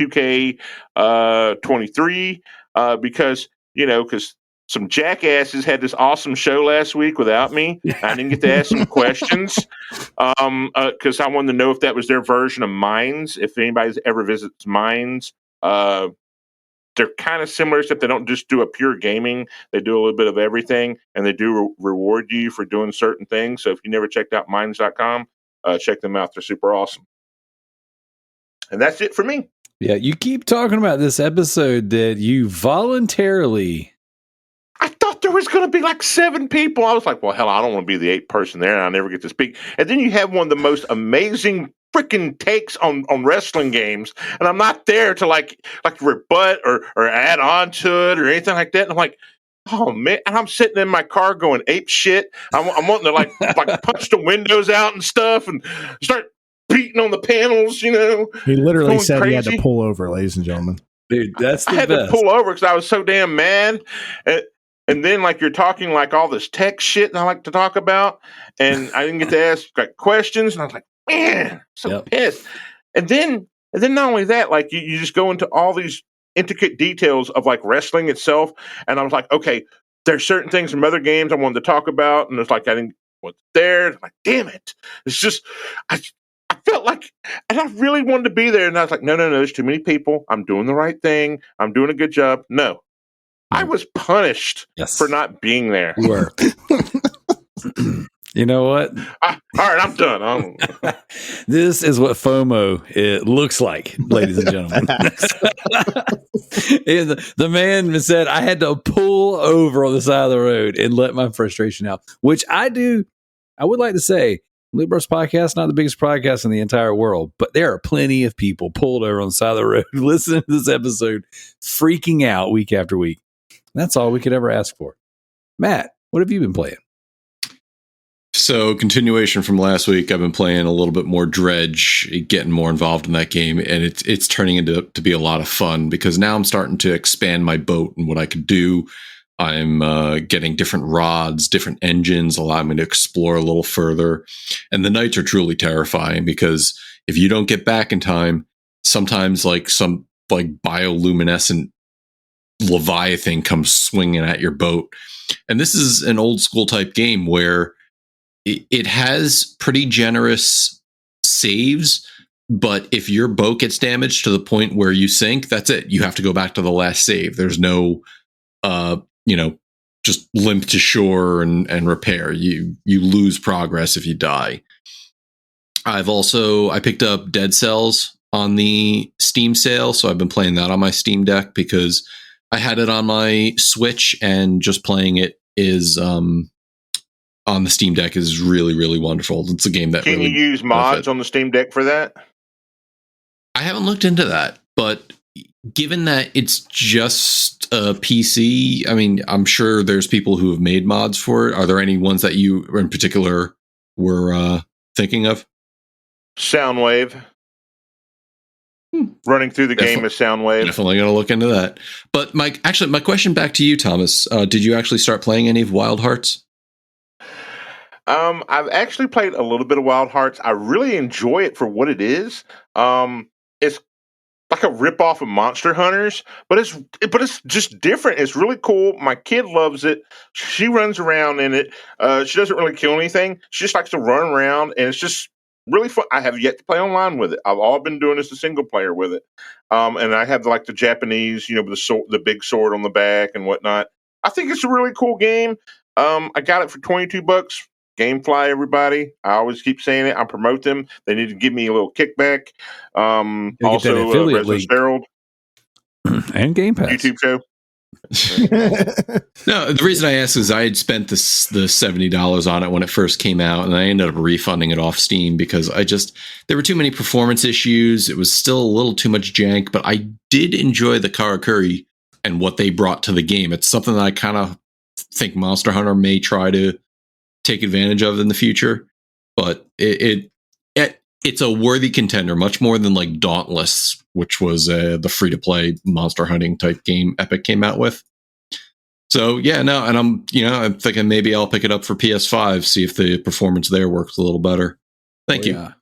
2K23 because some jackasses had this awesome show last week without me. I didn't get to ask some questions because I wanted to know if that was their version of Mines. If anybody's ever visits Mines, they're kind of similar, except they don't just do a pure gaming. They do a little bit of everything, and they do reward you for doing certain things. So if you never checked out Mines.com, check them out. They're super awesome. And that's it for me. Yeah, you keep talking about this episode that you voluntarily... I thought thought there was going to be like 7 people. I was like, well, hell, I don't want to be the 8th person there, and I never get to speak. And then you have one of the most amazing freaking takes on wrestling games, and I'm not there to like rebut or add on to it or anything like that. And I'm like, oh man, and I'm sitting in my car going ape shit. I'm wanting to like punch the windows out and stuff and start beating on the panels, you know. He literally going said he had crazy. to pull over, ladies and gentlemen. Dude, that's the I had best. to pull over because I was so damn mad. And then like you're talking like all this tech shit that I like to talk about, and I didn't get to ask like questions, and I was like, man, so pissed. And then not only that, like you just go into all these intricate details of like wrestling itself, and I was like, okay, there's certain things from other games I wanted to talk about, and it's like I didn't what's there. I'm like, damn it, it's just I felt like, and I really wanted to be there, and I was like, no, there's too many people. I'm doing the right thing. I'm doing a good job. No. I was punished for not being there. You were. You know what? All right, I'm done. This is what FOMO it looks like, ladies and gentlemen. And the man said I had to pull over on the side of the road and let my frustration out, which I do. I would like to say, Loot Bros Podcast, not the biggest podcast in the entire world, but there are plenty of people pulled over on the side of the road listening to this episode, freaking out week after week. That's all we could ever ask for. Matt, what have you been playing? So, continuation from last week, I've been playing a little bit more Dredge, getting more involved in that game, and it's turning into to be a lot of fun because now I'm starting to expand my boat and what I could do. I'm getting different rods, different engines, allowing me to explore a little further. And the nights are truly terrifying because if you don't get back in time, sometimes like some like bioluminescent Leviathan comes swinging at your boat. And this is an old school type game where it has pretty generous saves, but if your boat gets damaged to the point where you sink, that's it. You have to go back to the last save. There's no, just limp to shore and repair. You lose progress if you die. I picked up Dead Cells on the Steam sale, so I've been playing that on my Steam Deck because I had it on my Switch, and just playing it is on the Steam Deck is really, really wonderful. It's a game that can really you use mods on the Steam Deck for that? I haven't looked into that, but given that it's just a PC, I mean, I'm sure there's people who have made mods for it. Are there any ones that you in particular were thinking of? Soundwave. Running through the game is Soundwave. Definitely going to look into that. But my question back to you, Thomas. Did you actually start playing any of Wild Hearts? I've actually played a little bit of Wild Hearts. I really enjoy it for what it is. It's like a ripoff of Monster Hunters, but it's just different. It's really cool. My kid loves it. She runs around in it. She doesn't really kill anything. She just likes to run around, and it's just really fun. I have yet to play online with it. I've all been doing is the single player with it. And I have like the Japanese, with the big sword on the back and whatnot. I think it's a really cool game. I got it for $22. Gamefly, everybody. I always keep saying it. I promote them. They need to give me a little kickback. Also, Resident Darrell and Game Pass YouTube show. No, the reason I asked is I had spent the $70 on it when it first came out, and I ended up refunding it off Steam because there were too many performance issues. It was still a little too much jank, but I did enjoy the Karakuri and what they brought to the game. It's something that I kind of think Monster Hunter may try to take advantage of in the future, but it's a worthy contender, much more than like Dauntless, which was the free-to-play monster hunting type game Epic came out with. So yeah, no, and I'm thinking maybe I'll pick it up for PS5, see if the performance there works a little better. Thank you. Yeah.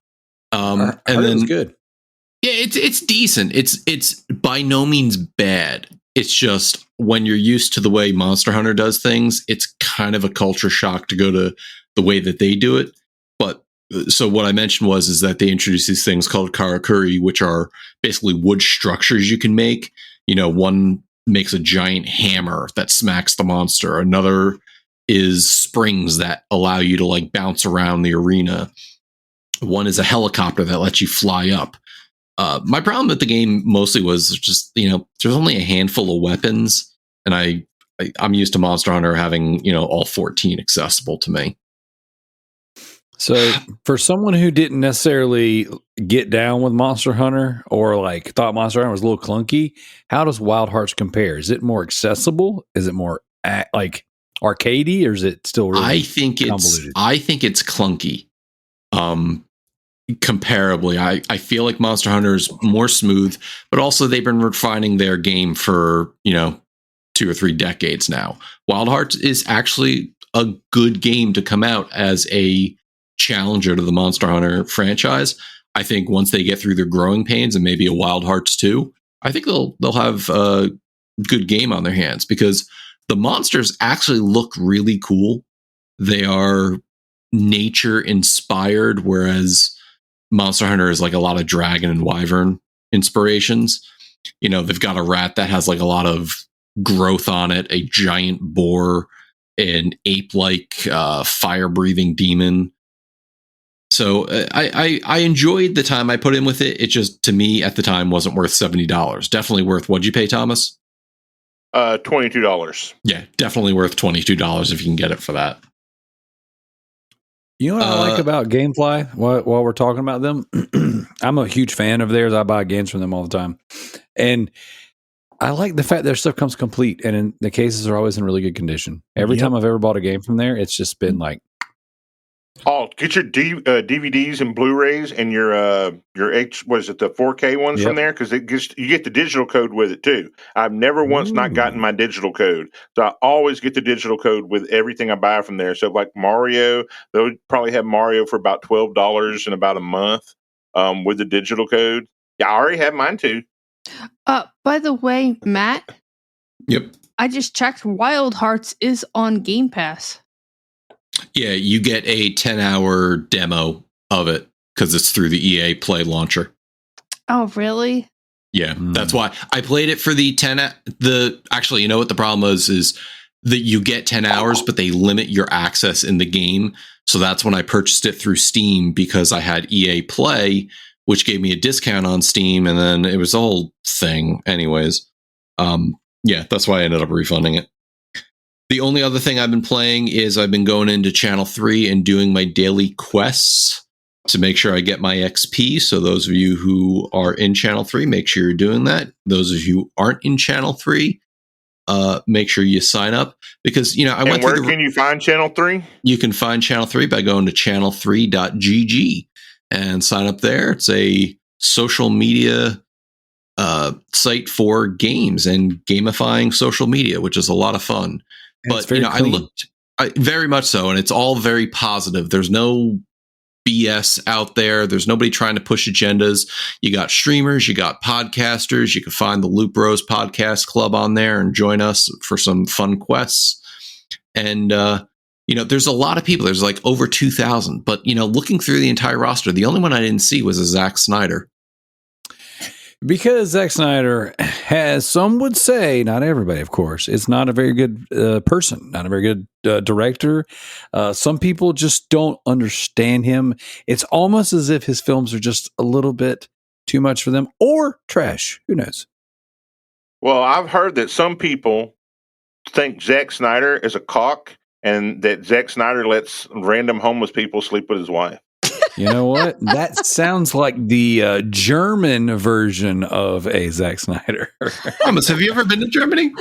And then good. Yeah, it's decent. It's by no means bad. It's just when you're used to the way Monster Hunter does things, it's kind of a culture shock to go to the way that they do it. But so what I mentioned is that they introduced these things called Karakuri, which are basically wood structures you can make. One makes a giant hammer that smacks the monster. Another is springs that allow you to like bounce around the arena. One is a helicopter that lets you fly up. My problem with the game mostly was just, there's only a handful of weapons, and I I'm used to Monster Hunter having, all 14 accessible to me. So for someone who didn't necessarily get down with Monster Hunter or like thought Monster Hunter was a little clunky, how does Wild Hearts compare? Is it more accessible? Is it more like arcadey, or is it still really convoluted? I think it's clunky. Comparably, I feel like Monster Hunter is more smooth, but also they've been refining their game for 2 or 3 decades now. Wild Hearts is actually a good game to come out as a challenger to the Monster Hunter franchise. I think once they get through their growing pains and maybe a Wild Hearts 2, I think they'll have a good game on their hands, because the monsters actually look really cool. They are nature inspired, whereas Monster Hunter is like a lot of dragon and wyvern inspirations. They've got a rat that has like a lot of growth on it, a giant boar, an ape-like fire-breathing demon. So I enjoyed the time I put in with it. It just, to me, at the time, wasn't worth $70. Definitely worth, what'd you pay, Thomas? $22. Yeah, definitely worth $22 if you can get it for that. You know what I like about GameFly while we're talking about them? I'm a huge fan of theirs. I buy games from them all the time. And I like the fact their stuff comes complete, and the cases are always in really good condition. Every time I've ever bought a game from there, it's just been like, oh, get your DVDs and Blu-rays and your the 4K ones from there, because you get the digital code with it too. I've never once not gotten my digital code, so I always get the digital code with everything I buy from there. So like Mario, they'll probably have Mario for about $12 in about a month with the digital code. Yeah, I already have mine too. By the way, Matt. Yep. I just checked. Wild Hearts is on Game Pass. Yeah, you get a 10-hour demo of it because it's through the EA Play launcher. Oh, really? Yeah, that's why I played it for the 10. Actually, you know what the problem is that you get 10 hours, but they limit your access in the game. So that's when I purchased it through Steam, because I had EA Play, which gave me a discount on Steam, and then it was the whole thing. Anyways, yeah, that's why I ended up refunding it. The only other thing I've been playing is I've been going into Channel 3 and doing my daily quests to make sure I get my XP. So those of you who are in Channel 3, make sure you're doing that. Those of you who aren't in Channel 3, make sure you sign up, because, And where can you find Channel 3? You can find Channel 3 by going to channel3.gg and sign up there. It's a social media site for games and gamifying social media, which is a lot of fun. But I looked very much so, and it's all very positive. There's no BS out there. There's nobody trying to push agendas. You got streamers, you got podcasters. You can find the Loop Bros Podcast Club on there and join us for some fun quests. And there's a lot of people. There's like over 2,000. But looking through the entire roster, the only one I didn't see was a Zack Snyder. Because Zack Snyder has, some would say, not everybody, of course, is not a very good person, not a very good director. Some people just don't understand him. It's almost as if his films are just a little bit too much for them, or trash. Who knows? Well, I've heard that some people think Zack Snyder is a cock, and that Zack Snyder lets random homeless people sleep with his wife. You know what? That sounds like the German version of a Zack Snyder. Thomas, have you ever been to Germany?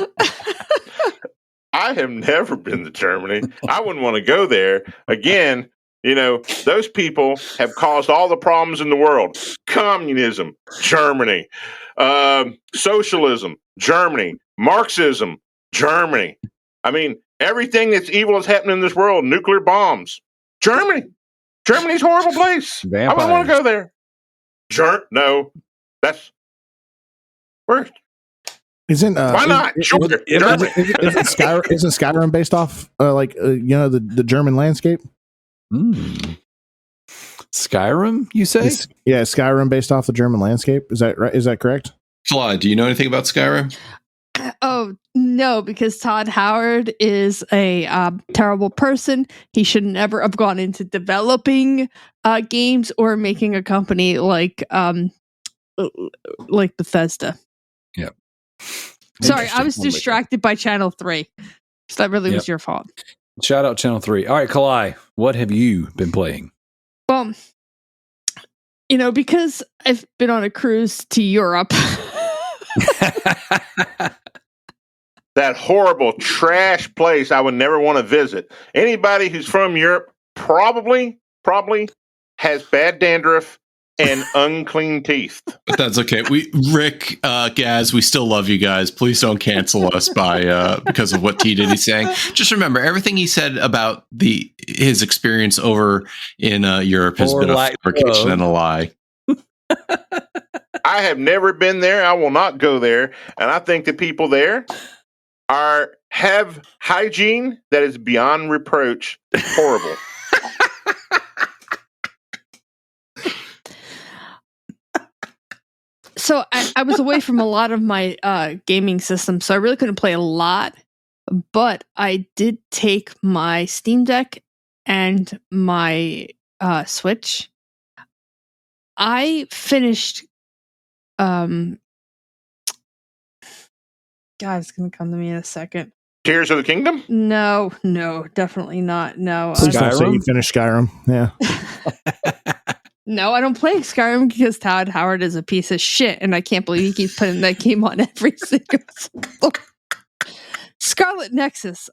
I have never been to Germany. I wouldn't want to go there. Again, those people have caused all the problems in the world. Communism, Germany. Socialism, Germany. Marxism, Germany. I mean, everything that's evil that's happening in this world. Nuclear bombs, Germany. Germany's a horrible place. Vampires. I wouldn't want to go there. No, that's where. Why not? Sure. Isn't Skyrim based off the German landscape? Skyrim, you say? Skyrim based off the German landscape. Is that right? Is that correct? Kalai, do you know anything about Skyrim? Oh, no, because Todd Howard is a terrible person. He should never have gone into developing games or making a company like Bethesda. Yep. Sorry, I was distracted by Channel 3. So that really was your fault. Shout out Channel 3. All right, Kalai, what have you been playing? Well, because I've been on a cruise to Europe. That horrible trash place I would never want to visit. Anybody who's from Europe probably has bad dandruff and unclean teeth. But that's okay. Rick, Gaz, we still love you guys. Please don't cancel us because of what T Diddy's saying. Just remember, everything he said about his experience over in Europe has been a fabrication and a lie. I have never been there. I will not go there. And I think the people there have hygiene that is beyond reproach. Horrible. So I was away from a lot of my gaming systems, so I really couldn't play a lot. But I did take my Steam Deck and my Switch. I finished. God, it's gonna come to me in a second. Tears of the Kingdom? No, definitely not. No. Please don't say you finished Skyrim. Yeah. No, I don't play Skyrim because Todd Howard is a piece of shit, and I can't believe he keeps putting that game on every single Scarlet Nexus.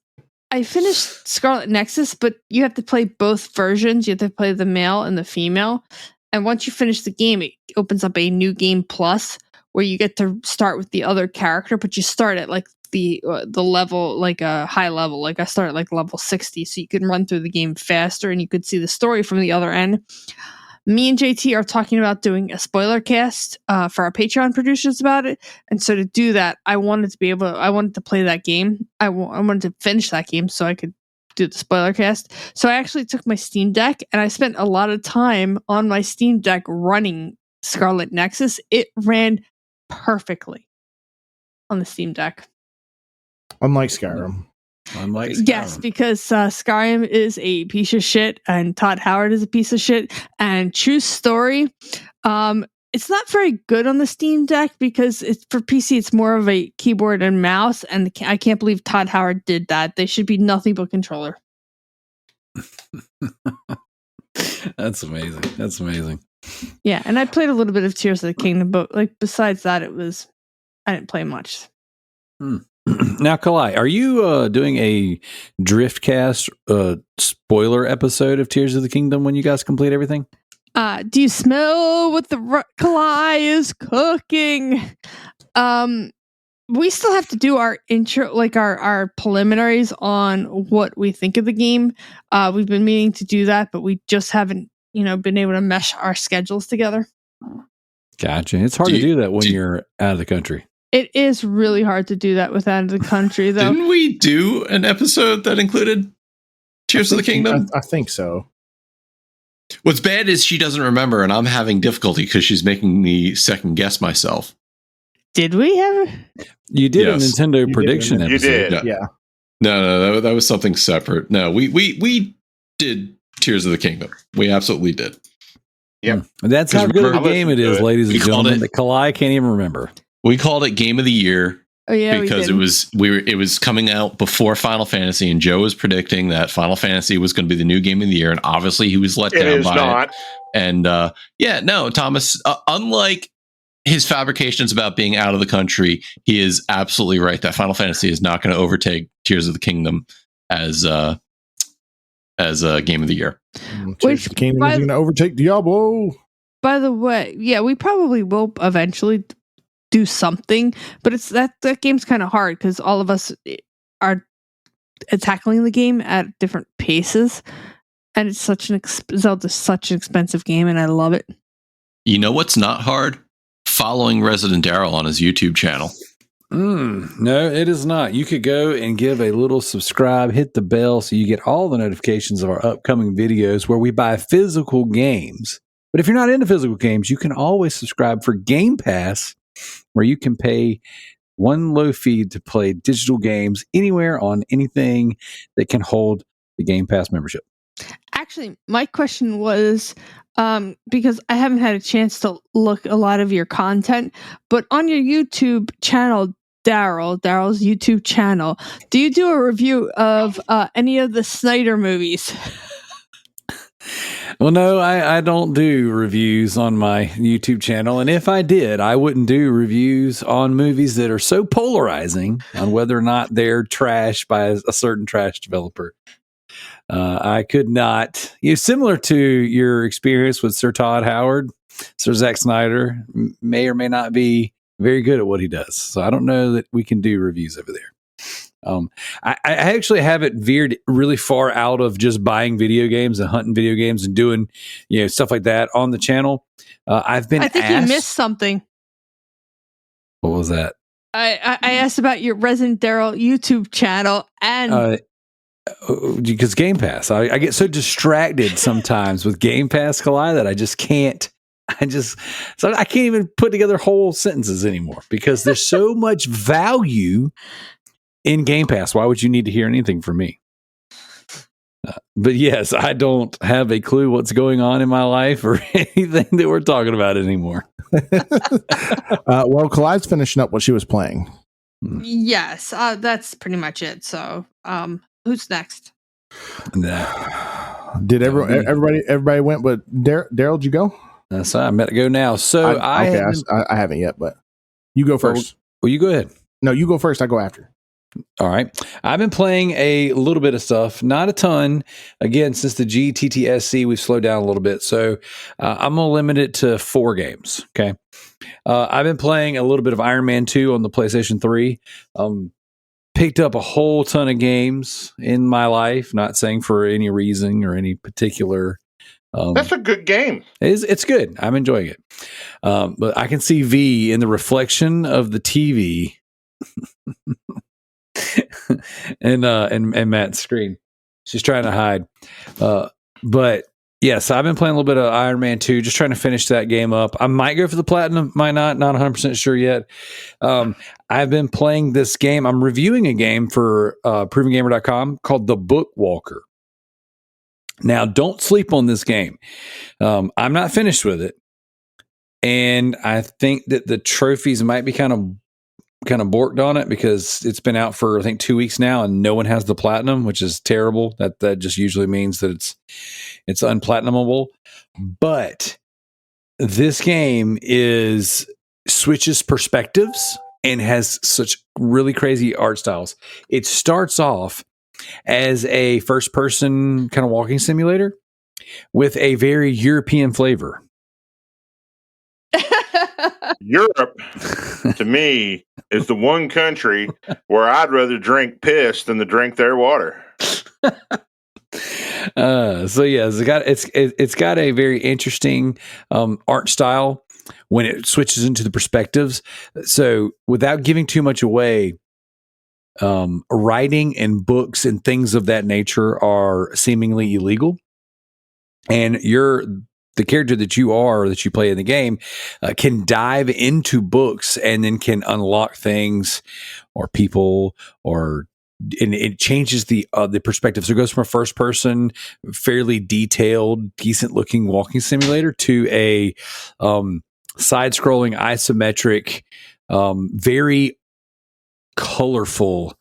I finished Scarlet Nexus, but you have to play both versions. You have to play the male and the female. And once you finish the game, it opens up a new game plus where you get to start with the other character, but you start at like the level, like a high level. Like I started like level 60, so you can run through the game faster and you could see the story from the other end. Me and JT are talking about doing a spoiler cast for our Patreon producers about it. And so to do that, I wanted to play that game. I wanted to finish that game so I could do the spoiler cast. So I actually took my Steam Deck and I spent a lot of time on my Steam Deck running Scarlet Nexus. It ran perfectly on the Steam Deck. Unlike Skyrim. Yes, because Skyrim is a piece of shit and Todd Howard is a piece of shit. And true story, it's not very good on the Steam Deck because it's for PC. It's more of a keyboard and mouse, and I can't believe Todd Howard did that. They should be nothing but controller. That's amazing. Yeah, and I played a little bit of Tears of the Kingdom, but like besides that, I didn't play much. Now, Kalai, are you doing a Driftcast spoiler episode of Tears of the Kingdom when you guys complete everything? Do you smell what the Kalai is cooking? We still have to do our intro, like our preliminaries on what we think of the game. We've been meaning to do that, but we just haven't, been able to mesh our schedules together. Gotcha. It's hard to do that when you're out of the country. It is really hard to do that without the country, though. Didn't we do an episode that included Tears of the Kingdom? I think so. What's bad is she doesn't remember, and I'm having difficulty because she's making me second guess myself. Did we have? You did a Nintendo prediction episode. You did, yeah. No, that was something separate. No, we did Tears of the Kingdom. We absolutely did. Yep. That's how good of a game it is, ladies and gentlemen. That Kalai can't even remember. We called it Game of the Year. Oh yeah, because it was coming out before Final Fantasy, and Joe was predicting that Final Fantasy was going to be the new Game of the Year, and obviously he was let down by it. And Thomas, unlike his fabrications about being out of the country, he is absolutely right that Final Fantasy is not going to overtake Tears of the Kingdom as a Game of the Year. Tears of the Kingdom is going to overtake Diablo. By the way, yeah, we probably will eventually do something, but it's that game's kind of hard because all of us are tackling the game at different paces, and it's Zelda's such an expensive game, and I love it. You know what's not hard? Following Resident Darrell on his YouTube channel. No, it is not. You could go and give a little subscribe, hit the bell so you get all the notifications of our upcoming videos where we buy physical games. But if you're not into physical games, you can always subscribe for Game Pass, where you can pay one low fee to play digital games anywhere on anything that can hold the Game Pass membership. Actually, my question was, because I haven't had a chance to look a lot of your content, but on your YouTube channel, Darrell's YouTube channel. Do you do a review of any of the Snyder movies? Well, no, I don't do reviews on my YouTube channel. And if I did, I wouldn't do reviews on movies that are so polarizing on whether or not they're trash by a certain trash developer. I could not. Similar to your experience with Sir Todd Howard, Sir Zack Snyder may or may not be very good at what he does. So I don't know that we can do reviews over there. I actually haven't veered really far out of just buying video games and hunting video games and doing, stuff like that on the channel. I've been. I think you missed something. What was that? I asked about your Resident Darrell YouTube channel and because Game Pass. I get so distracted sometimes with Game Pass, Kalai, that I just can't. So I can't even put together whole sentences anymore because there's so much value in Game Pass. Why would you need to hear anything from me? But yes, I don't have a clue what's going on in my life or anything that we're talking about anymore. Well, Kalai's finishing up what she was playing. Yes, that's pretty much it. So, who's next? Did everybody went? But Darrell, did you go? So I'm about to go now. So I haven't yet, but you go first. Well, you go ahead. No, you go first. I go after. All right. I've been playing a little bit of stuff, not a ton. Again, since the GTTSC, we've slowed down a little bit. So I'm going to limit it to 4 games. Okay. I've been playing a little bit of Iron Man 2 on the PlayStation 3. Picked up a whole ton of games in my life, not saying for any reason or any particular. That's a good game. It's good. I'm enjoying it. But I can see V in the reflection of the TV. and Matt's screen. She's trying to hide. But yes, I've been playing a little bit of Iron Man 2, just trying to finish that game up. I might go for the platinum, might not 100% sure yet. I've been playing this game. I'm reviewing a game for provengamer.com called The Book Walker. Now, don't sleep on this game. I'm not finished with it. And I think that the trophies might be kind of borked on it because it's been out for I think 2 weeks now and no one has the platinum, which is terrible. That just usually means that it's unplatinumable. But this game switches perspectives and has such really crazy art styles. It starts off as a first person kind of walking simulator with a very European flavor. Europe, to me, is the one country where I'd rather drink piss than to drink their water. So yeah, it's got a very interesting art style when it switches into the perspectives. So without giving too much away, writing and books and things of that nature are seemingly illegal, and the character that you play in the game can dive into books and then can unlock things or people and it changes the perspective. So it goes from a first person, fairly detailed, decent looking walking simulator to a side scrolling isometric, very colorful,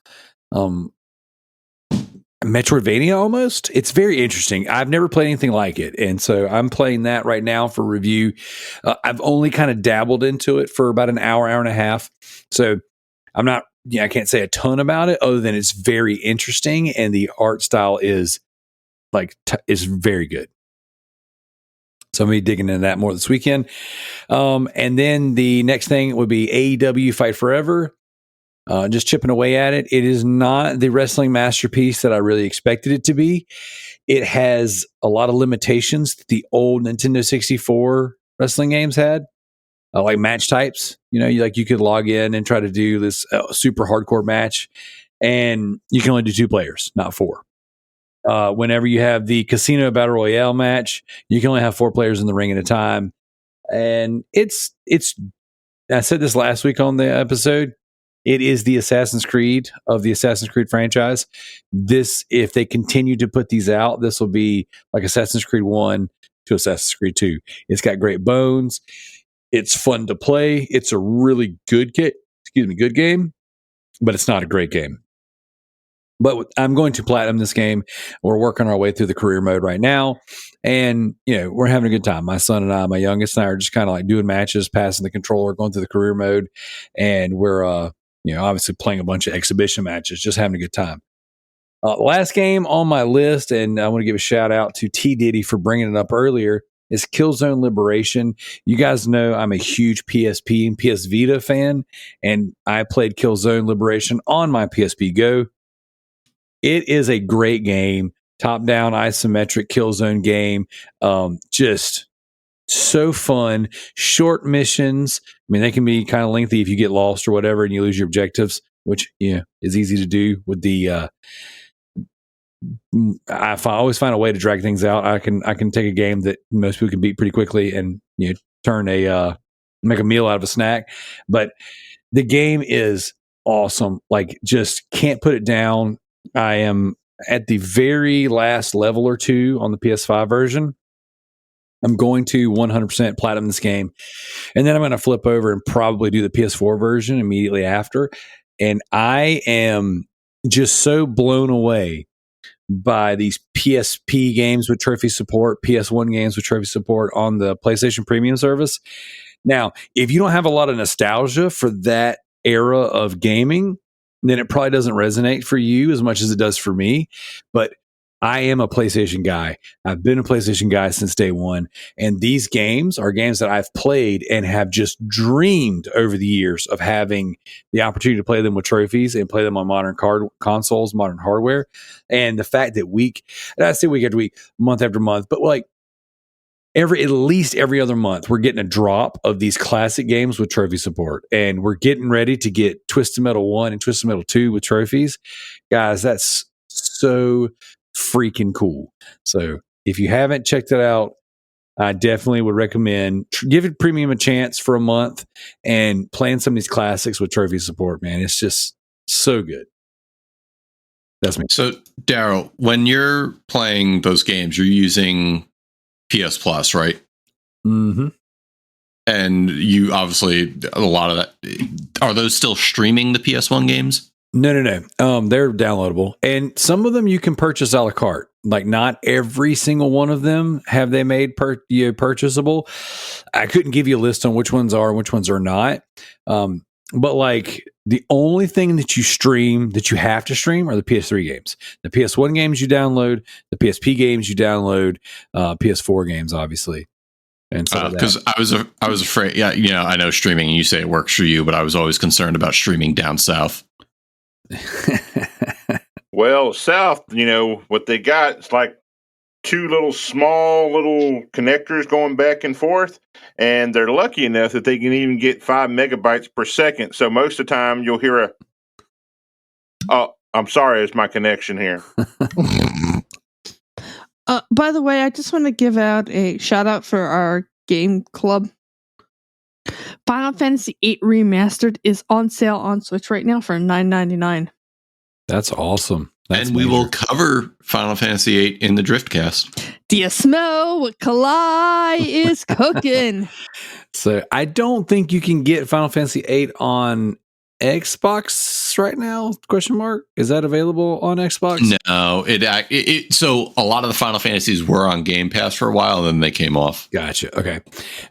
Metroidvania almost. It's very interesting. I've never played anything like it. And so I'm playing that right now for review. I've only kind of dabbled into it for about an hour and a half. So I can't say a ton about it other than it's very interesting and the art style is is very good. So I'm going to be digging into that more this weekend. And then the next thing would be AEW Fight Forever. Just chipping away at it. It is not the wrestling masterpiece that I really expected it to be. It has a lot of limitations that the old Nintendo 64 wrestling games had, like match types. You could log in and try to do this super hardcore match, and you can only do 2 players, not 4. Whenever you have the Casino Battle Royale match, you can only have 4 players in the ring at a time. And it's I said this last week on the episode. It is the Assassin's Creed of the Assassin's Creed franchise. If they continue to put these out, this will be like Assassin's Creed 1 to Assassin's Creed 2. It's got great bones. It's fun to play. It's a really good game. but it's not a great game. But I'm going to platinum this game. We're working our way through the career mode right now. And, we're having a good time. My son and I, my youngest and I, are just kind of like doing matches, passing the controller, going through the career mode. And we're, obviously playing a bunch of exhibition matches, just having a good time. Last game on my list, and I want to give a shout out to T. Diddy for bringing it up earlier, is Killzone Liberation. You guys know I'm a huge PSP and PS Vita fan, and I played Killzone Liberation on my PSP Go. It is a great game, top-down isometric Killzone game. Just so fun. Short missions. I mean, they can be kind of lengthy if you get lost or whatever and you lose your objectives, which is easy to do with the. I always find a way to drag things out. I can take a game that most people can beat pretty quickly and turn make a meal out of a snack. But the game is awesome. Like, just can't put it down. I am at the very last level or two on the PS5 version. I'm going to 100% platinum this game. And then I'm going to flip over and probably do the PS4 version immediately after. And I am just so blown away by these PSP games with trophy support, PS1 games with trophy support on the PlayStation Premium service. Now, if you don't have a lot of nostalgia for that era of gaming, then it probably doesn't resonate for you as much as it does for me. But I am a PlayStation guy. I've been a PlayStation guy since day one. And these games are games that I've played and have just dreamed over the years of having the opportunity to play them with trophies and play them on modern consoles, modern hardware. And the fact that I say week after week, month after month, but like at least every other month, we're getting a drop of these classic games with trophy support. And we're getting ready to get Twisted Metal 1 and Twisted Metal 2 with trophies. Guys, that's so freaking cool. So if you haven't checked it out, I definitely would recommend give it Premium a chance for a month and playing some of these classics with trophy support, man. It's just so good. That's me. So, Darrell, when you're playing those games, you're using PS Plus, right? Mm-hmm. And you obviously, a lot of that, are those still streaming the PS1 games? No. They're downloadable. And some of them you can purchase a la carte. Like, not every single one of them have they made purchasable. I couldn't give you a list on which ones are and which ones are not. But like, the only thing that you stream, that you have to stream, are the PS3 games. The PS1 games you download, the PSP games you download, PS4 games, obviously. And so because I was afraid. Yeah, I know streaming. You say it works for you, but I was always concerned about streaming down south. Well, south, what they got, it's like two small little connectors going back and forth, and they're lucky enough that they can even get 5 megabytes per second. So most of the time you'll hear I'm sorry, it's my connection here. By the way, I just want to give out a shout out for our game club. Final Fantasy VIII Remastered is on sale on Switch right now for $9.99. That's awesome. And we will cover Final Fantasy VIII in the Driftcast. Do you smell what Kalai is cooking? So I don't think you can get Final Fantasy VIII on Xbox right now? Question mark. Is that available on Xbox? No, so a lot of the Final Fantasies were on Game Pass for a while, and then they came off. Gotcha. Okay,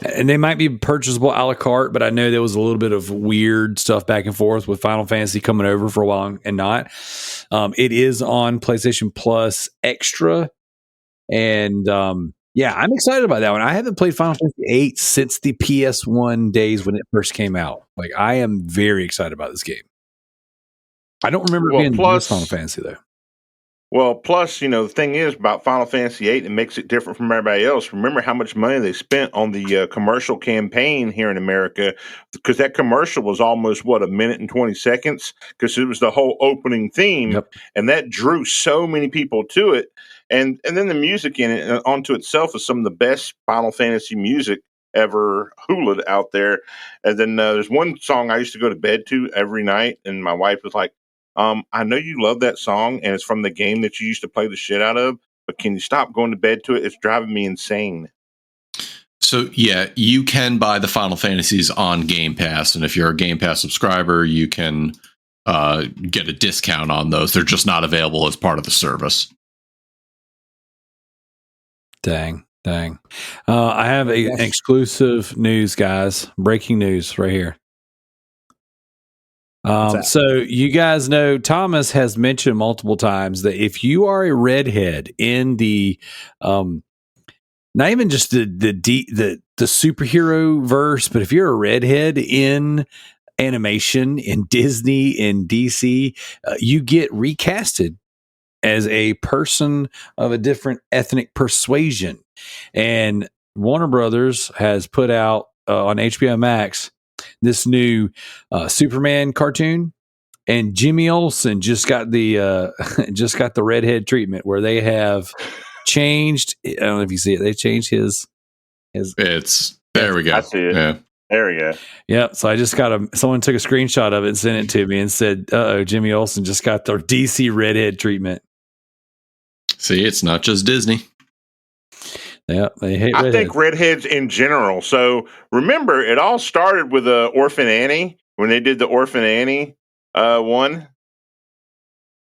and they might be purchasable a la carte, but I know there was a little bit of weird stuff back and forth with Final Fantasy coming over for a while and not. It is on PlayStation Plus Extra, and yeah, I'm excited about that one. I haven't played Final Fantasy VIII since the PS1 days when it first came out. Like, I am very excited about this game. I don't remember being this Final Fantasy, though. Well, plus, the thing is about Final Fantasy VIII, it makes it different from everybody else. Remember how much money they spent on the commercial campaign here in America, because that commercial was almost, a minute and 20 seconds, because it was the whole opening theme, and that drew so many people to it. And then the music in it onto itself is some of the best Final Fantasy music ever hooled out there. And then there's one song I used to go to bed to every night, and my wife was like, I know you love that song, and it's from the game that you used to play the shit out of, but can you stop going to bed to it? It's driving me insane. So, yeah, you can buy the Final Fantasies on Game Pass, and if you're a Game Pass subscriber, you can get a discount on those. They're just not available as part of the service. Dang. I have an exclusive news, guys. Breaking news right here. So you guys know Thomas has mentioned multiple times that if you are a redhead in the not even just the superhero verse, but if you're a redhead in animation, in Disney, in DC, you get recasted as a person of a different ethnic persuasion. And Warner Brothers has put out on HBO Max this new Superman cartoon, and Jimmy Olsen just got the redhead treatment, where they have changed. I don't know if you see it. They changed his. It's there. We go. I see it. Yeah. There we go. Yep. So I just got someone took a screenshot of it and sent it to me and said, "Uh-oh, Jimmy Olsen just got the DC redhead treatment." See, it's not just Disney. Yeah, they hate I redheads. think redheads in general. So remember, it all started with Orphan Annie when they did the Orphan Annie one.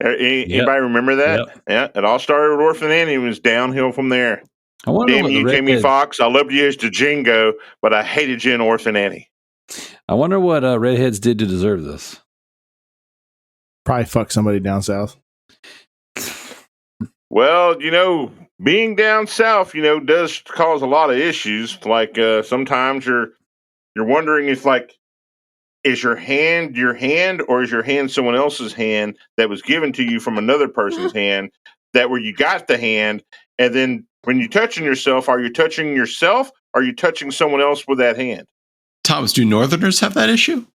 Anybody remember that? Yep. Yeah, it all started with Orphan Annie. It was downhill from there. I wonder Damn what you, the Jamie redheads, Foxx. I loved you as Django, but I hated you in Orphan Annie. I wonder what redheads did to deserve this. Probably fuck somebody down south. Well, being down south, does cause a lot of issues. Like sometimes you're wondering if, like, is your hand or is your hand someone else's hand that was given to you from another person's hand, that where you got the hand, and then when you're touching yourself, are you touching yourself or are you touching someone else with that hand? Thomas, do Northerners have that issue?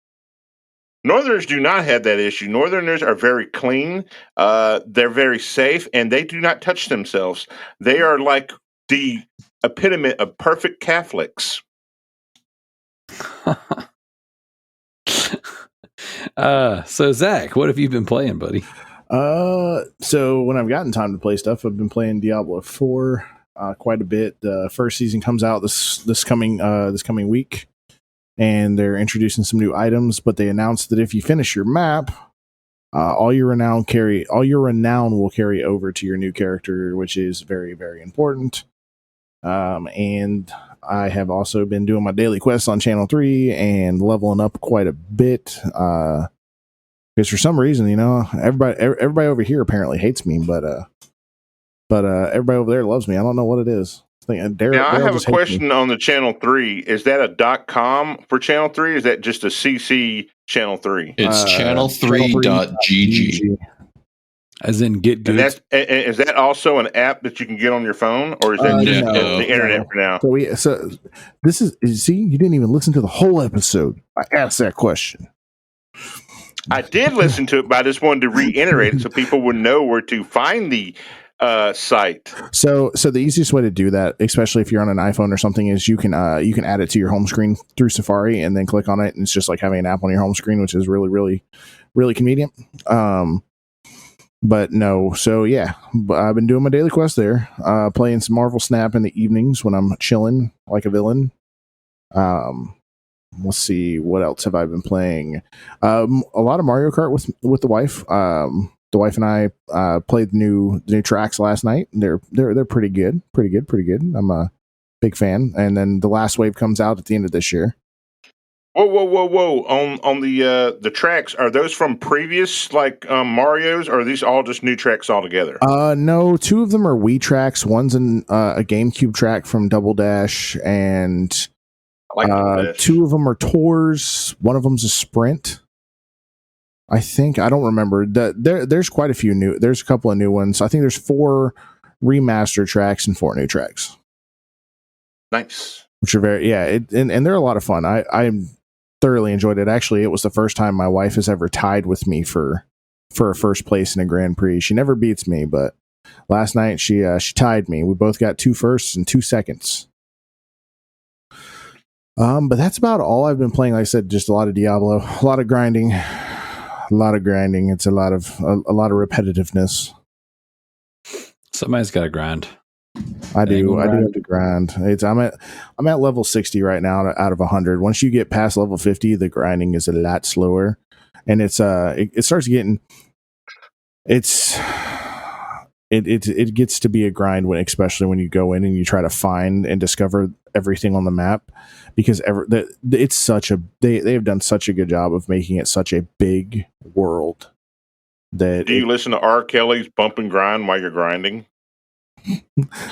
Northerners do not have that issue. Northerners are very clean. They're very safe, and they do not touch themselves. They are like the epitome of perfect Catholics. So Zach, what have you been playing, buddy? So when I've gotten time to play stuff, I've been playing Diablo 4 quite a bit. The first season comes out this coming week, and they're introducing some new items. But they announced that if you finish your map, all your renown will carry over to your new character, which is very, very important. And I have also been doing my daily quests on Channel 3 and leveling up quite a bit. Because for some reason, everybody over here apparently hates me, but everybody over there loves me. I don't know what it is. Now, I have a question on the Channel 3. Is that a .com for Channel 3? Or is that just a CC Channel 3? It's channel3.gg. As in get good. And is that also an app that you can get on your phone, or is that just the internet for now? So this is you didn't even listen to the whole episode. I asked that question. I did listen to it, but I just wanted to reiterate it so people would know where to find the site. So the easiest way to do that, especially if you're on an iPhone or something, is you can add it to your home screen through Safari and then click on it, and it's just like having an app on your home screen, which is really, really, really convenient. But no, so yeah, I've been doing my daily quest there, playing some Marvel Snap in the evenings when I'm chilling like a villain. Let's see, what else have I been playing? A lot of Mario Kart with the wife. The wife and I played the new tracks last night. They're pretty good. I'm a big fan. And then the last wave comes out at the end of this year. Whoa! On the tracks, are those from previous Mario's, or are these all just new tracks altogether? No, two of them are Wii tracks. One's a GameCube track from Double Dash, and two of them are tours. One of them's a sprint. I think, I don't remember. There's quite a few new. There's a couple of new ones. I think there's 4 remaster tracks and 4 new tracks. Nice. Which are very and they're a lot of fun. I thoroughly enjoyed it. Actually, it was the first time my wife has ever tied with me for a first place in a Grand Prix. She never beats me, but last night she tied me. We both got 2 firsts and 2 seconds. But that's about all I've been playing. Like I said, just a lot of Diablo, a lot of grinding. It's a lot of repetitiveness. Somebody's got to grind. I do have to grind. I'm at level 60 right now out of 100. Once you get past level 50, the grinding is a lot slower. and it's it starts getting it gets to be a grind when, especially when you go in and you try to find and discover everything on the map, because it's such a they've done such a good job of making it such a big world. That do you listen to R. Kelly's Bump and Grind while you're grinding?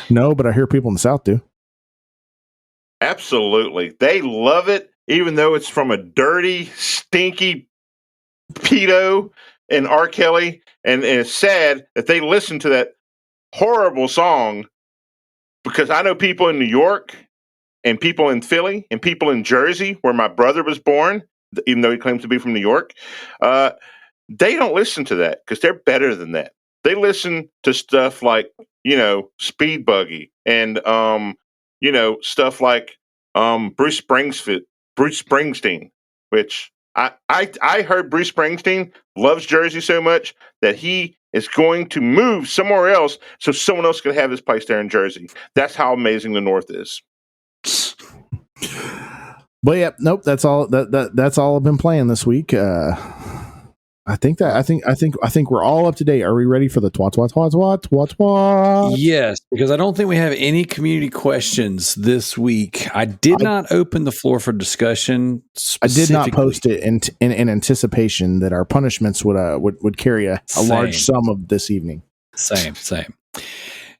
No, but I hear people in the South do. Absolutely. They love it, even though it's from a dirty, stinky pedo and R. Kelly. And it's sad that they listen to that horrible song, because I know people in New York and people in Philly and people in Jersey, where my brother was born, even though he claims to be from New York. They don't listen to that because they're better than that. They listen to stuff like, Speed Buggy and, stuff like Bruce Springsteen, which I heard Bruce Springsteen loves Jersey so much that he is going to move somewhere else so someone else can have his place there in Jersey. That's how amazing the North is. But yeah, nope. That's all. That's all I've been playing this week. I think we're all up to date. Are we ready for the twat? Yes, because I don't think we have any community questions this week. I did not open the floor for discussion. I did not post it in anticipation that our punishments would carry a large sum of this evening. Same.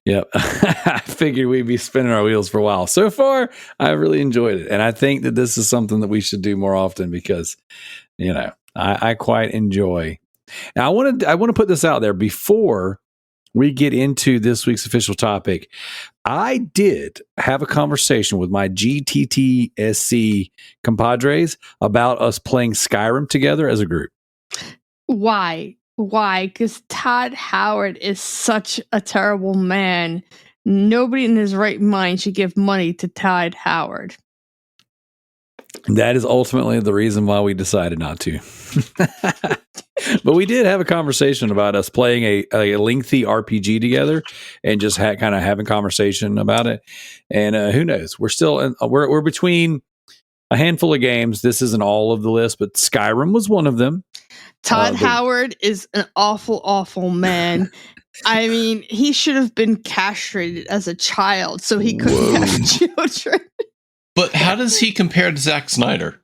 Yep. I figured we'd be spinning our wheels for a while. So far, I really enjoyed it. And I think that this is something that we should do more often because, I quite enjoy. Now, I want to put this out there before we get into this week's official topic. I did have a conversation with my GTTSC compadres about us playing Skyrim together as a group. Why? Because Todd Howard is such a terrible man. Nobody in his right mind should give money to Todd Howard. That is ultimately the reason why we decided not to. But we did have a conversation about us playing a lengthy RPG together and just kind of having conversation about it. And who knows? We're still we're between a handful of games. This isn't all of the list, but Skyrim was one of them. Todd Howard is an awful, awful man. I mean, he should have been castrated as a child so he couldn't have children. But how does he compare to Zack Snyder?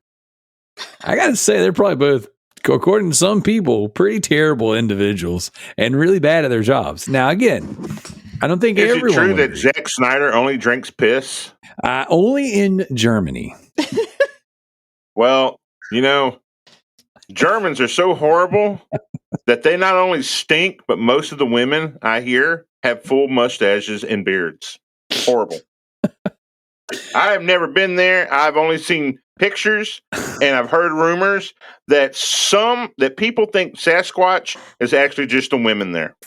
I got to say, they're probably both, according to some people, pretty terrible individuals and really bad at their jobs. Now, again, I don't think everyone. Is it true that Zack Snyder only drinks piss? Only in Germany. Well, Germans are so horrible that they not only stink, but most of the women I hear have full mustaches and beards. Horrible. I have never been there. I've only seen pictures, and I've heard rumors that people think Sasquatch is actually just the women there.